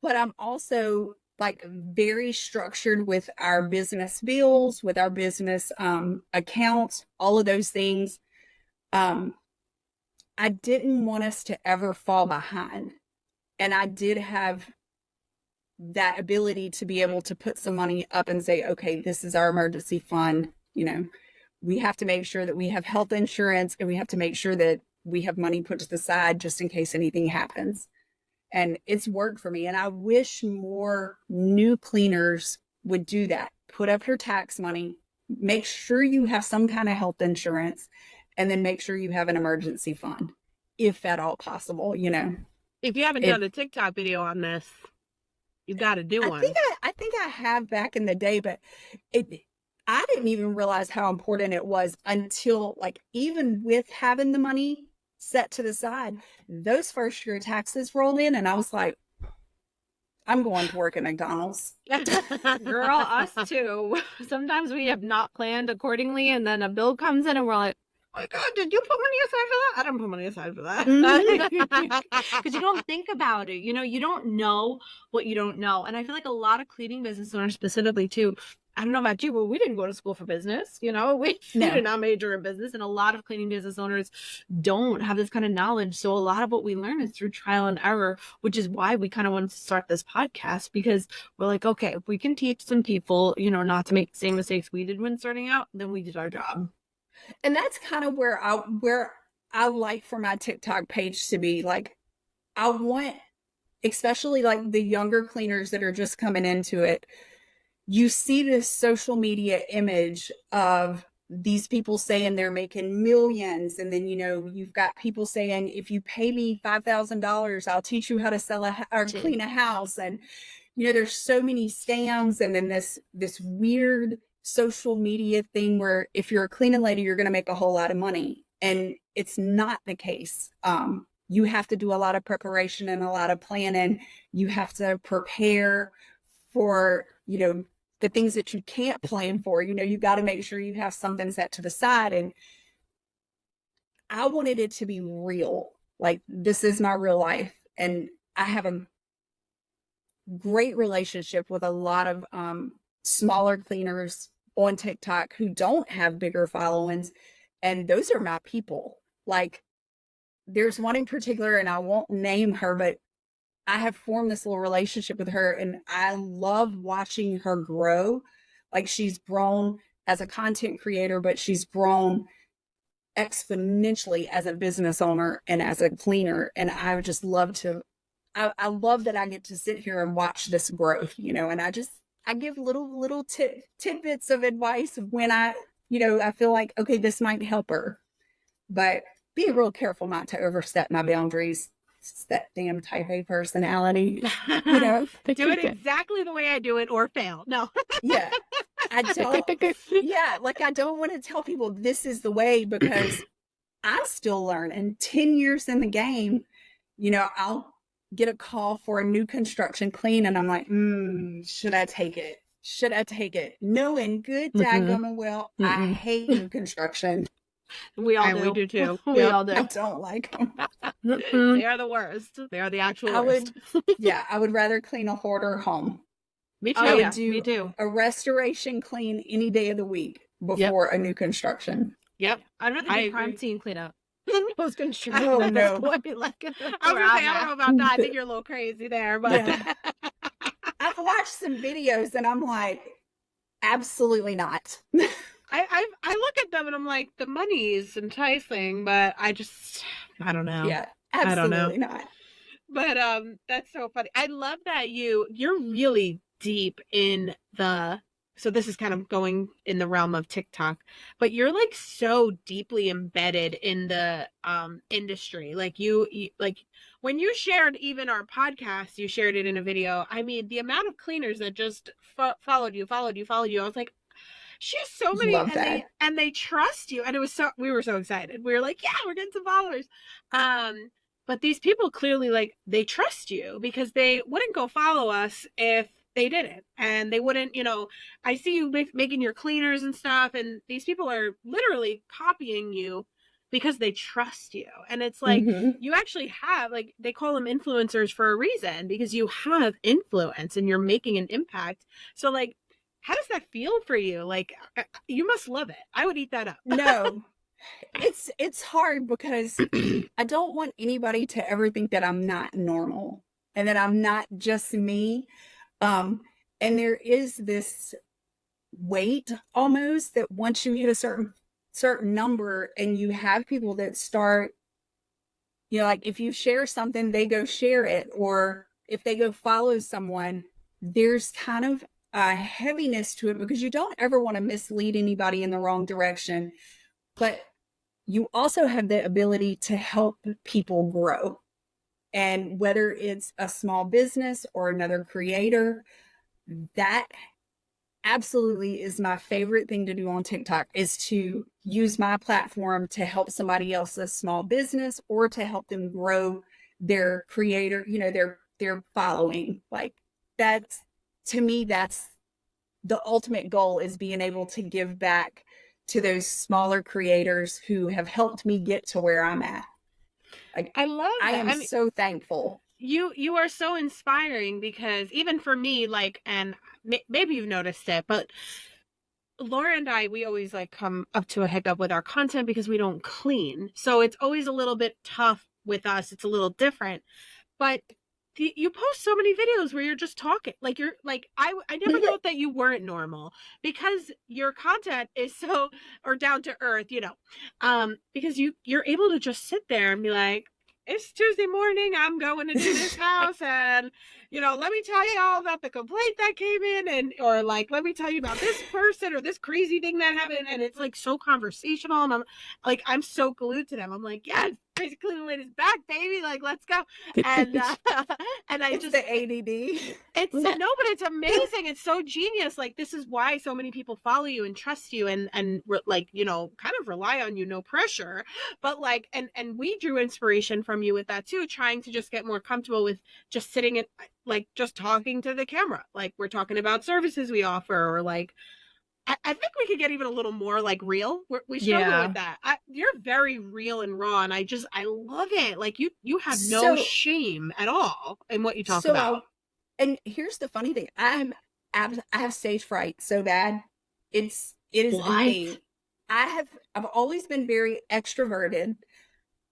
but I'm also like very structured with our business bills, with our business accounts, all of those things. I didn't want us to ever fall behind. And I did have that ability to be able to put some money up and say, okay, this is our emergency fund. We have to make sure that we have health insurance, and we have to make sure that we have money put to the side just in case anything happens. And it's worked for me. And I wish more new cleaners would do that. Put up your tax money, make sure you have some kind of health insurance, and then make sure you have an emergency fund, if at all possible. If you haven't done a TikTok video on this, you got to do one. I think I have back in the day, but I didn't even realize how important it was until, like, even with having the money set to the side, those first year taxes rolled in, and I was like, I'm going to work at McDonald's. Girl, us too. Sometimes we have not planned accordingly, and then a bill comes in and we're like, oh my God, did you put money aside for that? I didn't put money aside for that. Because you don't think about it. You don't know what you don't know. And I feel like a lot of cleaning business owners specifically too, I don't know about you, but we didn't go to school for business. We did not major in business. And a lot of cleaning business owners don't have this kind of knowledge. So a lot of what we learn is through trial and error, which is why we kind of wanted to start this podcast, because we're like, okay, if we can teach some people, not to make the same mistakes we did when starting out, then we did our job. And that's kind of where I like for my TikTok page to be. Like, I want, especially like the younger cleaners that are just coming into it, you see this social media image of these people saying they're making millions. And then, you've got people saying, if you pay me $5,000, I'll teach you how to sell or clean a house. And, there's so many scams. And then this weird social media thing where if you're a cleaning lady, you're going to make a whole lot of money. And it's not the case. You have to do a lot of preparation and a lot of planning. You have to prepare for, the things that you can't plan for. You got to make sure you have something set to the side. And I wanted it to be real. Like, this is my real life. And I have great relationship with a lot of smaller cleaners on TikTok who don't have bigger followings. And those are my people. Like, there's one in particular, and I won't name her, but I have formed this little relationship with her, and I love watching her grow. Like, she's grown as a content creator, but she's grown exponentially as a business owner and as a cleaner. And I would just love to, I love that I get to sit here and watch this growth, you know, and I give little tidbits of advice of when I feel like, okay, this might help her, but be real careful not to overstep my boundaries. It's that damn type A personality, you know. Do it exactly the way I do it or fail. No. Yeah. I don't want to tell people this is the way, because I'm still learning. 10 years in the game, you know, I'll get a call for a new construction clean, and I'm like, should I take it? Should I take it? Knowing good dadgummit well, I hate new construction. We all do. We do too. We all do. I don't like them. They are the worst. They are the actual worst. I would rather clean a hoarder home. Me too. I would do me too. a restoration clean any day of the week before a new construction. Yep. I'd rather do crime scene cleanup. Post construction. Oh, no. I was gonna say, I don't know about that. I think you're a little crazy there, but I've watched some videos and I'm like, absolutely not. I look at them and I'm like, the money is enticing, but I don't know. Yeah, absolutely not. But that's so funny. I love that you're really deep in so this is kind of going in the realm of TikTok, but you're like so deeply embedded in the industry. Like you like when you shared even our podcast, you shared it in a video. I mean, the amount of cleaners that just followed you. I was like, she has so many, and they trust you. And we were so excited. We were like, yeah, we're getting some followers. But these people clearly, like, they trust you because they wouldn't go follow us if they didn't. And they wouldn't, I see you making your cleaners and stuff. And these people are literally copying you because they trust you. And it's like, you actually have, like, they call them influencers for a reason, because you have influence and you're making an impact. So, like, how does that feel for you? Like, you must love it. I would eat that up. No, it's hard because I don't want anybody to ever think that I'm not normal and that I'm not just me. And there is this weight almost that once you hit a certain number and you have people that start, like if you share something, they go share it, or if they go follow someone, there's kind of a heaviness to it because you don't ever want to mislead anybody in the wrong direction, but you also have the ability to help people grow. And whether it's a small business or another creator, that absolutely is my favorite thing to do on TikTok, is to use my platform to help somebody else's small business or to help them grow their creator, their following. Like, that's, to me, that's the ultimate goal, is being able to give back to those smaller creators who have helped me get to where I'm at. Like, I love that. I am so thankful. You are so inspiring, because even for me, like, and maybe you've noticed it, but Laura and I, we always like come up to a hiccup with our content because we don't clean. So it's always a little bit tough with us. It's a little different, but you post so many videos where you're just talking. Like, you're like, I never thought that you weren't normal, because your content is so, or down to earth, because you're able to just sit there and be like, it's Tuesday morning, I'm going to do this house, and let me tell you all about the complaint that came in, or like, let me tell you about this person or this crazy thing that happened. And it's like so conversational, and I'm so glued to them. I'm like, yes, Crazy Cleaning Lady's back, baby. Like, let's go. And and it's the ADD. It's no, but it's amazing. It's so genius. Like, this is why so many people follow you and trust you and like, kind of rely on you. No pressure, but like, and we drew inspiration from you with that too, trying to just get more comfortable with just sitting and like just talking to the camera. Like, we're talking about services we offer, or like, I think we could get even a little more like real. We struggle with that. You're very real and raw, and I love it. Like, you have no shame at all in what you talk about. And here's the funny thing. I have stage fright so bad. It is a What? thing. I've always been very extroverted.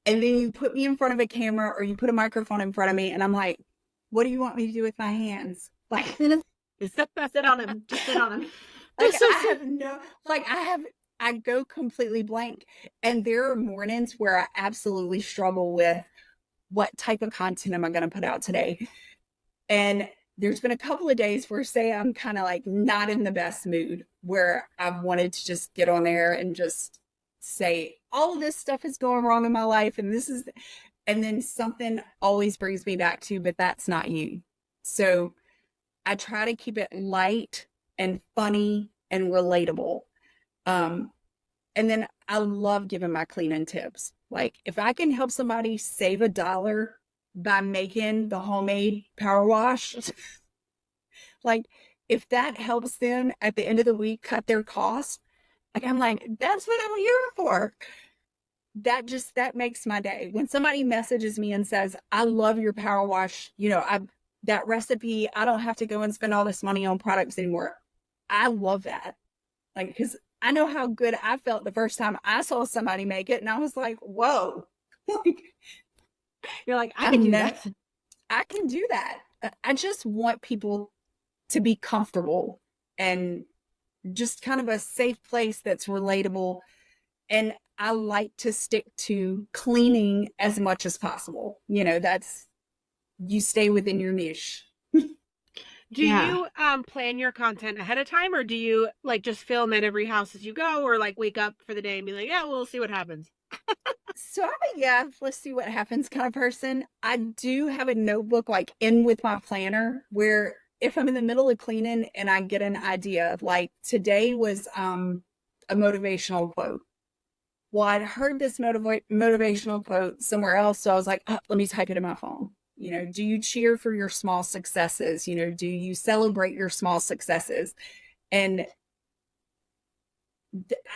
And then you put me in front of a camera or you put a microphone in front of me and I'm like, what do you want me to do with my hands? Like, Sit on him. Just sit on him. like I go completely blank. And there are mornings where I absolutely struggle with what type of content am I going to put out today? And there's been a couple of days where, say, I'm kind of like not in the best mood, where I've wanted to just get on there and just say, all of this stuff is going wrong in my life. And then something always brings me back to, but that's not you. So I try to keep it light and funny and relatable. And then I love giving my cleaning tips. Like, if I can help somebody save $1 by making the homemade power wash, like, if that helps them at the end of the week cut their costs, like, I'm like, that's what I'm here for. That makes my day. When somebody messages me and says, I love your power wash, that recipe, I don't have to go and spend all this money on products anymore. I love that. Like, because I know how good I felt the first time I saw somebody make it, and I was like, whoa. You're like, I can do that. I can do that. I just want people to be comfortable and just kind of a safe place that's relatable. And I like to stick to cleaning as much as possible. You stay within your niche. Do you plan your content ahead of time, or do you like just film at every house as you go, or like wake up for the day and be like, yeah, we'll see what happens? So let's see what happens kind of person. I do have a notebook like in with my planner where if I'm in the middle of cleaning and I get an idea, like today was a motivational quote. Well, I'd heard this motivational quote somewhere else, so I was like, let me type it in my phone. Do you cheer for your small successes? Do you celebrate your small successes? And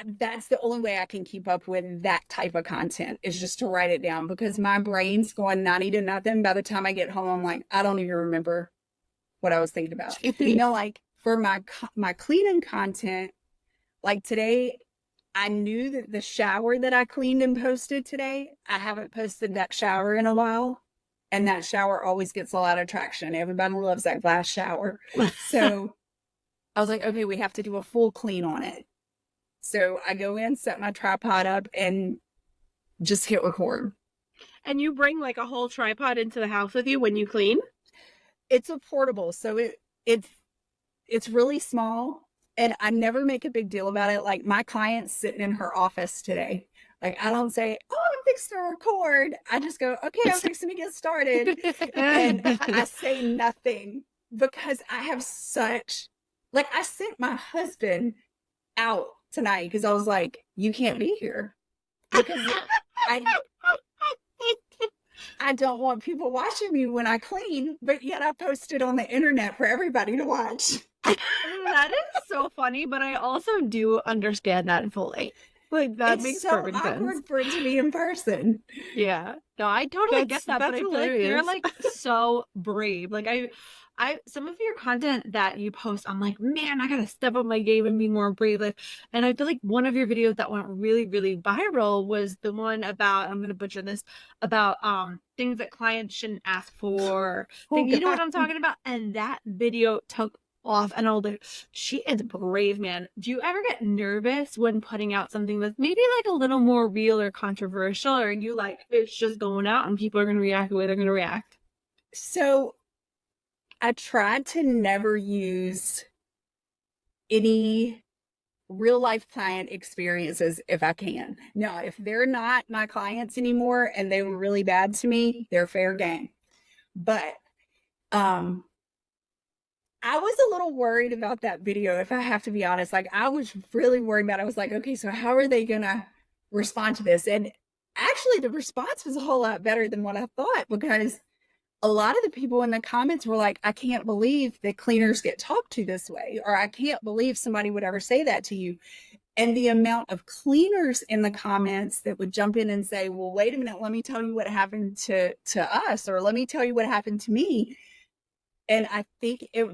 that's the only way I can keep up with that type of content, is just to write it down, because my brain's going 90 to nothing. By the time I get home, I'm like, I don't even remember what I was thinking about. Like for my cleaning content, like today, I knew that the shower that I cleaned and posted today, I haven't posted that shower in a while. And that shower always gets a lot of traction. Everybody loves that glass shower. So I was like, okay, we have to do a full clean on it. So I go in, set my tripod up, and just hit record. And you bring like a whole tripod into the house with you when you clean? It's a portable, so it's really small, and I never make a big deal about it. Like, my client's sitting in her office today. Like, I don't say, oh, I'm fixing to record. I just go, okay, I'm fixing to get started. And I say nothing, because I have I sent my husband out tonight because I was like, you can't be here. Because I don't want people watching me when I clean, but yet I post it on the internet for everybody to watch. That is so funny, but I also do understand that fully. Like, that makes perfect sense. It's so awkward for it to be in person. Yeah. No, I totally get that, but I feel like you're like so brave. Like, some of your content that you post, I'm like, man, I gotta step up my game and be more brave. Like, and I feel like one of your videos that went really, really viral was the one about, I'm gonna butcher this, about things that clients shouldn't ask for. You know what I'm talking about? And that video took off, and I was like, she is brave, man. Do you ever get nervous when putting out something that's maybe like a little more real or controversial, or are you like, it's just going out and people are gonna react the way they're gonna react? So I tried to never use any real life client experiences if I can. Now, if they're not my clients anymore and they were really bad to me, they're fair game. But I was a little worried about that video, if I have to be honest. Like, I was really worried about it. I was like, okay, so how are they gonna respond to this? And actually the response was a whole lot better than what I thought, because a lot of the people in the comments were like, I can't believe that cleaners get talked to this way, or I can't believe somebody would ever say that to you. And the amount of cleaners in the comments that would jump in and say, well, wait a minute, let me tell you what happened to us, or let me tell you what happened to me. And I think it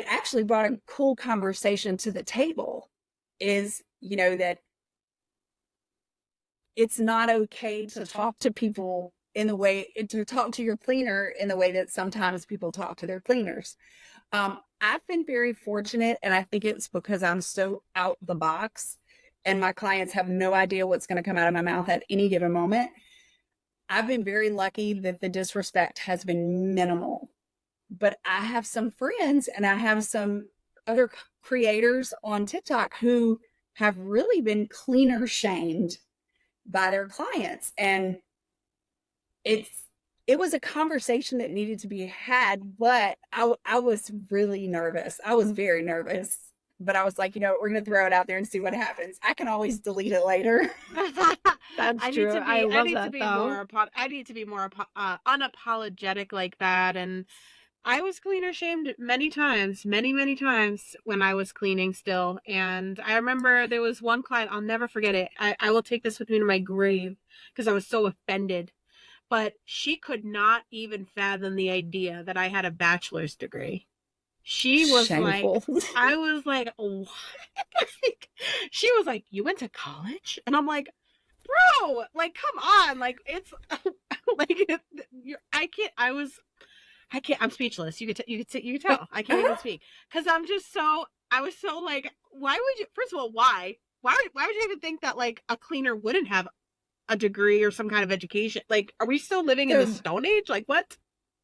actually brought a cool conversation to the table, is, that it's not okay to talk to people to talk to your cleaner in the way that sometimes people talk to their cleaners. I've been very fortunate, and I think it's because I'm so out the box and my clients have no idea what's going to come out of my mouth at any given moment. I've been very lucky that the disrespect has been minimal. But I have some friends and I have some other creators on TikTok who have really been cleaner shamed by their clients. And it was a conversation that needed to be had, but I was really nervous. I was very nervous, but I was like, we're going to throw it out there and see what happens. I can always delete it later. That's true. I love that, though. I need to be more unapologetic like that. And I was cleaner shamed many times, many times when I was cleaning still. And I remember there was one client, I'll never forget it. I will take this with me to my grave because I was so offended. But she could not even fathom the idea that I had a bachelor's degree. She was Shameful. like, I was like, what? She was like, you went to college? And I'm like, bro, like, come on. Like, it's like, I'm speechless. You could tell. I can't even speak. Cause I was so like, why would you, first of all, why would you even think that like a cleaner wouldn't have a degree or some kind of education? Like, are we still living in the Stone Age? Like, what?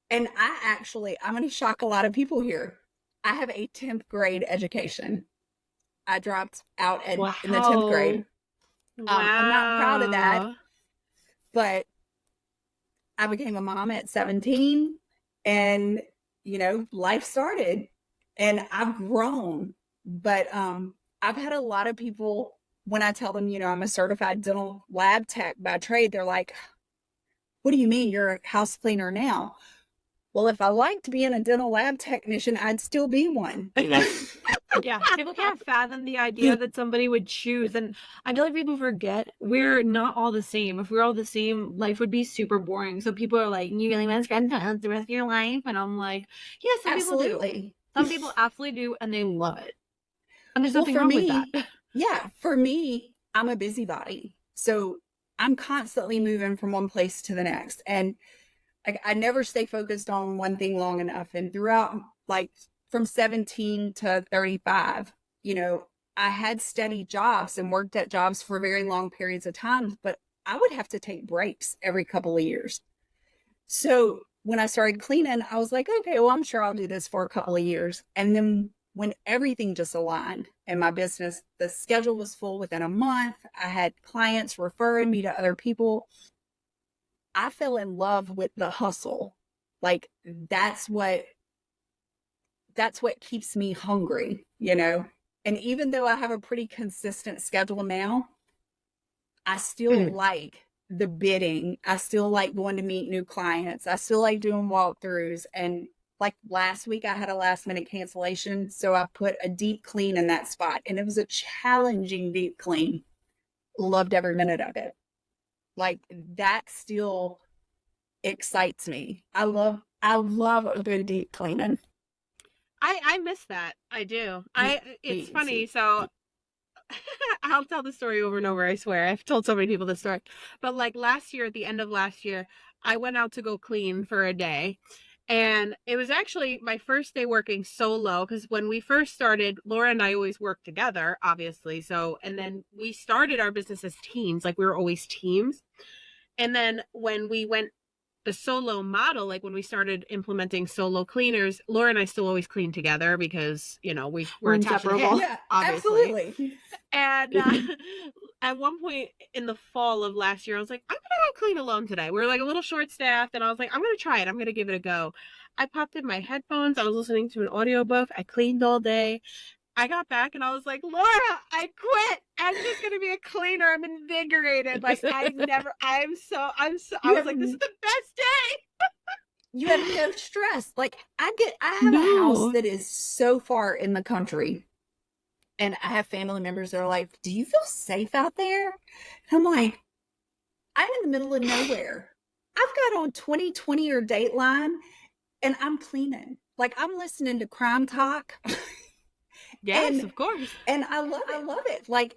And I'm going to shock a lot of people here. I have a 10th grade education. I dropped out in the 10th grade. Wow. I'm not proud of that, but I became a mom at 17 and, life started and I've grown, but I've had a lot of people, when I tell them, I'm a certified dental lab tech by trade, they're like, what do you mean you're a house cleaner now? Well, if I liked being a dental lab technician, I'd still be one. Yeah, people can't fathom the idea that somebody would choose. And I feel like people forget we're not all the same. If we're all the same, life would be super boring. So people are like, you really want to spend the rest of your life? And I'm like, yeah, some people do. Some people absolutely do, and they love it. And there's nothing wrong with that. Yeah, for me, I'm a busybody. So I'm constantly moving from one place to the next. And I never stay focused on one thing long enough. And throughout, like, from 17 to 35, I had steady jobs and worked at jobs for very long periods of time, but I would have to take breaks every couple of years. So when I started cleaning, I was like, okay, well, I'm sure I'll do this for a couple of years. And then when everything just aligned in my business, the schedule was full within a month. I had clients referring me to other people. I fell in love with the hustle. Like, that's what keeps me hungry, And even though I have a pretty consistent schedule now, I still like the bidding. I still like going to meet new clients. I still like doing walkthroughs. And like last week, I had a last minute cancellation. So I put a deep clean in that spot. And it was a challenging deep clean. Loved every minute of it. Like, that still excites me. I love a good deep cleaning. I miss that. I do. It's funny. So I'll tell the story over and over. I swear. I've told so many people this story. But like last year, at the end of last year, I went out to go clean for a day. And it was actually my first day working solo, because when we first started, Laura and I always worked together, obviously. So, and then we started our business as teams, like we were always teams. And then when we went the solo model, like when we started implementing solo cleaners, Laura and I still always clean together because, we're inseparable. Yeah, obviously. Absolutely. And at one point in the fall of last year, I was like, I'm going to go clean alone today. We were like a little short staffed, and I was like, I'm going to try it. I'm going to give it a go. I popped in my headphones. I was listening to an audiobook. I cleaned all day. I got back and I was like, Laura, I quit. I'm just going to be a cleaner. I'm invigorated. Like, I was like, this is the best day. You have no stress. Like, I have a house that is so far in the country. And I have family members that are like, do you feel safe out there? And I'm like, I'm in the middle of nowhere. I've got on 2020 or Dateline, and I'm cleaning. Like, I'm listening to crime talk. Yes, and of course. and I love it. I love it. Like,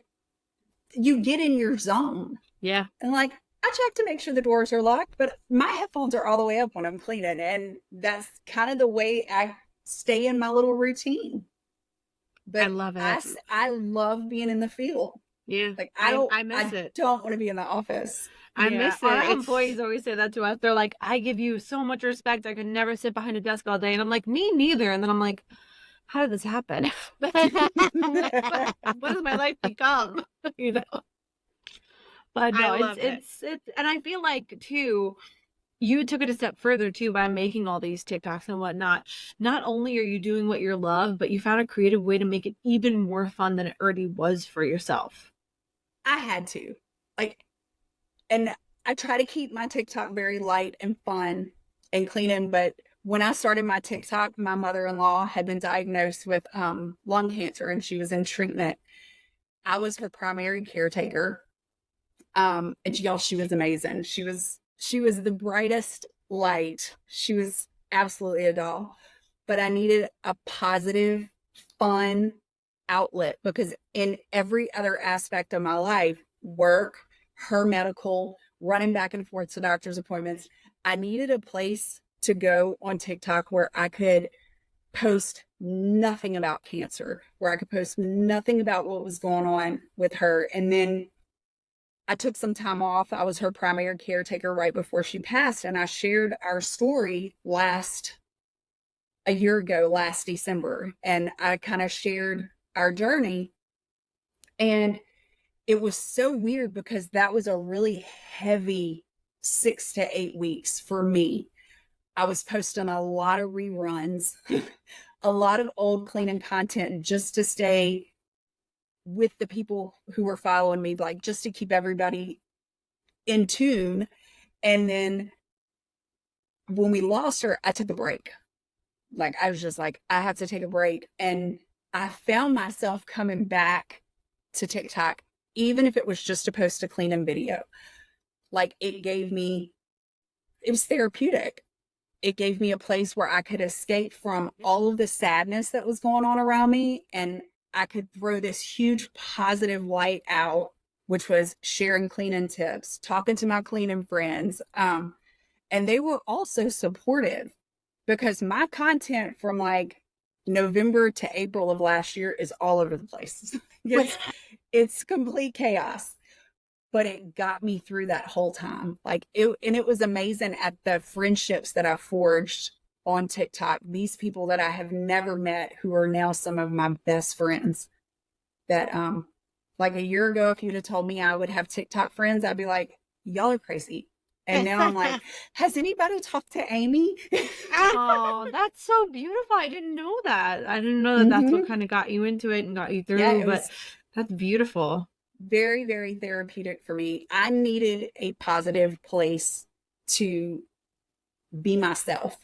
you get in your zone. Yeah. And like, I check to make sure the doors are locked, but my headphones are all the way up when I'm cleaning. And that's kind of the way I stay in my little routine. But I love it. I love being in the field. Yeah. Like, I miss it. don't want to be in the office. I Yeah, miss it. our Our it's- employees always say that to us. They're like, I give you so much respect. I could never sit behind a desk all day. And I'm like, me neither. And then I'm like, how did this happen? What has my life become? You know? But no, I love it. it's, and I feel like too, you took it a step further too by making all these TikToks and whatnot. Not only are you doing what you love, but you found a creative way to make it even more fun than it already was for yourself. I had to. Like, and I try to keep my TikTok very light and fun and cleaning. But when I started my TikTok, my mother-in-law had been diagnosed with lung cancer, and she was in treatment. I was her primary caretaker. And y'all, she was amazing. She was the brightest light. She was absolutely a doll. But I needed a positive, fun outlet, because in every other aspect of my life, work, her medical, running back and forth to doctor's appointments, I needed a place to go on TikTok where I could post nothing about cancer, where I could post nothing about what was going on with her. And then I took some time off. I was her primary caretaker right before she passed, and I shared our story a year ago, last December, and I kind of shared our journey. And it was so weird because that was a really heavy 6 to 8 weeks for me. I was posting a lot of reruns, a lot of old cleaning content just to stay with the people who were following me, like just to keep everybody in tune. And then when we lost her, I took a break. Like, I was just like, I have to take a break. And I found myself coming back to TikTok, even if it was just to post a cleaning video. Like, it was therapeutic. It gave me a place where I could escape from all of the sadness that was going on around me, and I could throw this huge positive light out, which was sharing cleaning tips, talking to my cleaning friends. And they were also supportive, because my content from like November to April of last year is all over the place. It's complete chaos. But it got me through that whole time. It was amazing at the friendships that I forged on TikTok. These people that I have never met, who are now some of my best friends, that like a year ago, if you'd have told me I would have TikTok friends, I'd be like, y'all are crazy. And now I'm like, has anybody talked to Amy? Oh, that's so beautiful. I didn't know that. I didn't know that that's what kind of got you into it and got you through, Yeah, but that's beautiful. Very, very therapeutic for me. I needed a positive place to be myself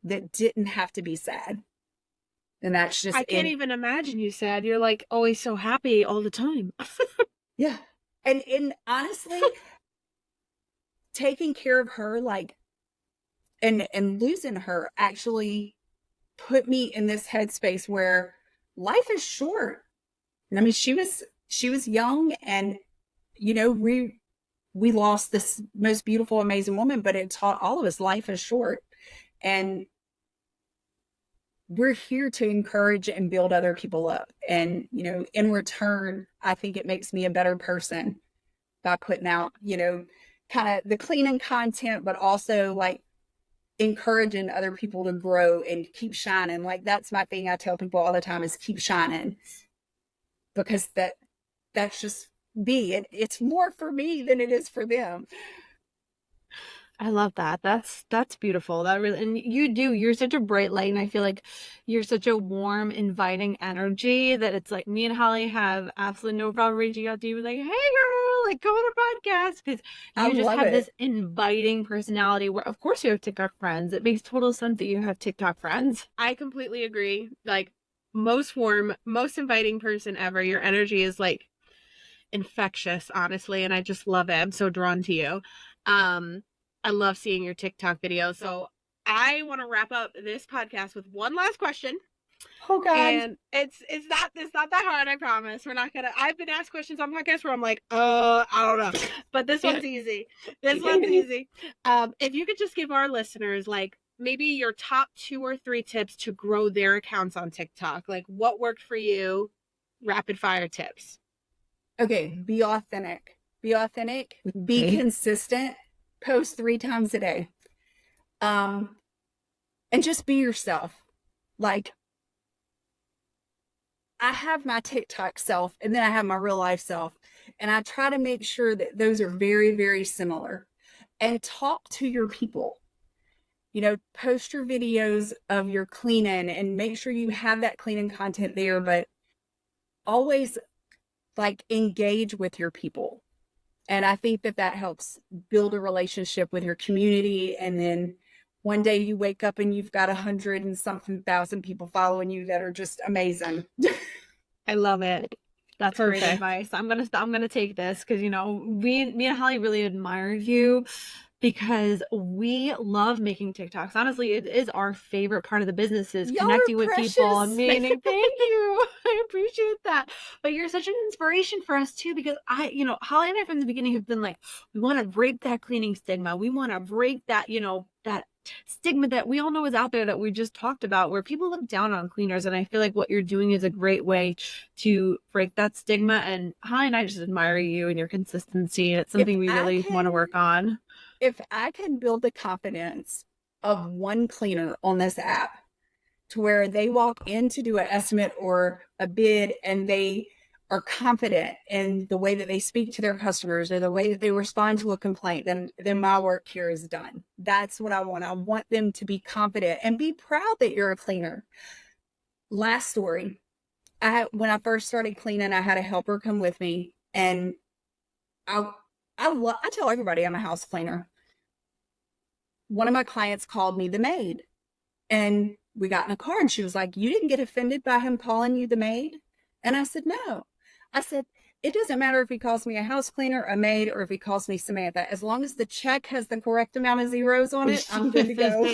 that didn't have to be sad. And that's just I can't even imagine you sad. You're like always so happy all the time. Yeah. And honestly, taking care of her, like, and losing her actually put me in this headspace where life is short. And I mean, she was young, and you know, we lost this most beautiful, amazing woman, but it taught all of us life is short. And we're here to encourage and build other people up. And, you know, in return, I think it makes me a better person by putting out, you know, kind of the cleaning content, but also like encouraging other people to grow and keep shining. Like, that's my thing. I tell people all the time is keep shining, because that's just me. It's more for me than it is for them. I love that. That's beautiful. That really, and you're such a bright light, and I feel like you're such a warm, inviting energy that it's like me and Holly have absolutely no problem reaching out to you like, hey girl, like go on a podcast, because I you just love have it. this inviting personality where of course you have TikTok friends. It makes total sense that you have TikTok friends. I completely agree. Like, most warm, most inviting person ever. Your energy is like infectious, honestly, and I just love it. I'm so drawn to you. I love seeing your TikTok videos. So I want to wrap up this podcast with one last question. Oh God. And it's not that hard, I promise. We're not gonna. I've been asked questions on podcasts where I'm like, I don't know, but this one's easy. This one's easy. If you could just give our listeners like maybe your top 2 or 3 tips to grow their accounts on TikTok, like what worked for you, rapid fire tips. Okay, be authentic. Be authentic. Be consistent. Post 3 times a day. And just be yourself. Like, I have my TikTok self and then I have my real life self. And I try to make sure that those are very, very similar. And talk to your people. You know, post your videos of your cleaning and make sure you have that cleaning content there, but always like engage with your people. And I think that that helps build a relationship with your community. And then one day you wake up and you've got 100 and something thousand people following you that are just amazing. I love it. That's great advice. I'm gonna take this because me and Holly really admire you because we love making TikToks. Honestly, it is our favorite part of the business is Y'all connecting are with precious. people and meeting. Thank you. I appreciate that. But you're such an inspiration for us too because Holly and I from the beginning have been like, we want to break that cleaning stigma. We want to break that, that stigma that we all know is out there that we just talked about where people look down on cleaners. And I feel like what you're doing is a great way to break that stigma. And Holly and I just admire you and your consistency. And it's something we really want to work on. If I can build the confidence of one cleaner on this app to where they walk in to do an estimate or a bid and they are confident in the way that they speak to their customers or the way that they respond to a complaint, then my work here is done. That's what I want. I want them to be confident and be proud that you're a cleaner. Last story. When I first started cleaning, I had a helper come with me and I tell everybody I'm a house cleaner. One of my clients called me the maid and we got in a car and she was like, "You didn't get offended by him calling you the maid?" And I said, "No." I said, "It doesn't matter if he calls me a house cleaner, a maid, or if he calls me Samantha. As long as the check has the correct amount of zeros on it, I'm good to go."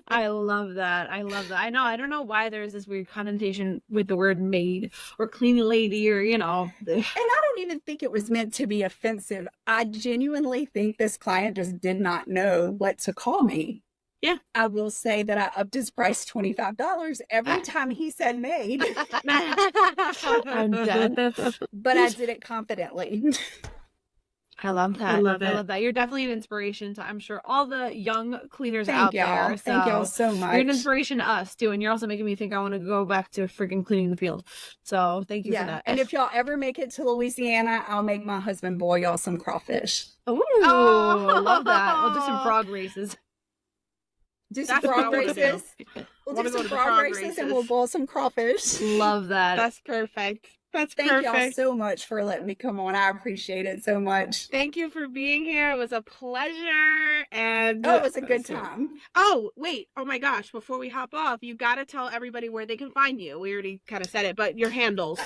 I love that. I love that. I know. I don't know why there's this weird connotation with the word maid or cleaning lady or, And I don't even think it was meant to be offensive. I genuinely think this client just did not know what to call me. Yeah. I will say that I upped his price $25 every time he said maid. I'm dead. But I did it confidently. I love that. I love it. I love that. You're definitely an inspiration to, I'm sure, all the young cleaners Thank out y'all. there. Thank y'all so much. You're an inspiration to us too, and you're also making me think I want to go back to freaking cleaning the field. So thank you for that. And if y'all ever make it to Louisiana, I'll make my husband boil y'all some crawfish. Ooh, I love that. We'll do some frog races. Do some That's what I frog wanna do. races. We'll Wanna do go some to the frog frog races and races. we'll boil some crawfish. Love that. That's perfect. That's Thank y'all perfect. so much for letting me come on. I appreciate it so much. Thank you for being here. It was a pleasure. And Oh, it was a good time. Oh, wait. Oh my gosh. Before we hop off, you got to tell everybody where they can find you. We already kind of said it, but your handles.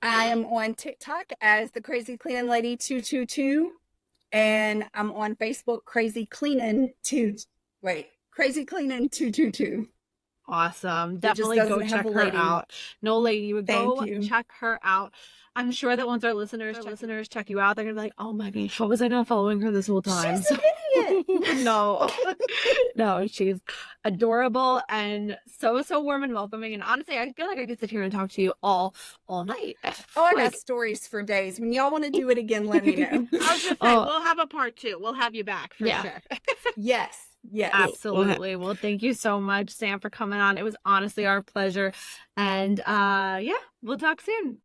I am on TikTok as the Crazy Cleaning Lady 222, and I'm on Facebook Crazy Cleaning 222. Awesome. just Definitely go doesn't have check a her lady. out. No lady would go Thank you. check her out. I'm sure that once our listeners check you out, they're gonna be like, "Oh my gosh, what was I not following her this whole time?" She's an idiot. No, no, she's adorable and so warm and welcoming. And honestly, I feel like I could sit here and talk to you all night. Oh, I Like, got stories for days. When y'all want to do it again, let me know. I was just saying, we'll have a part 2. We'll have you back for Yeah. sure. Yes. absolutely. Well, thank you so much, Sam, for coming on. It was honestly our pleasure. And yeah, we'll talk soon.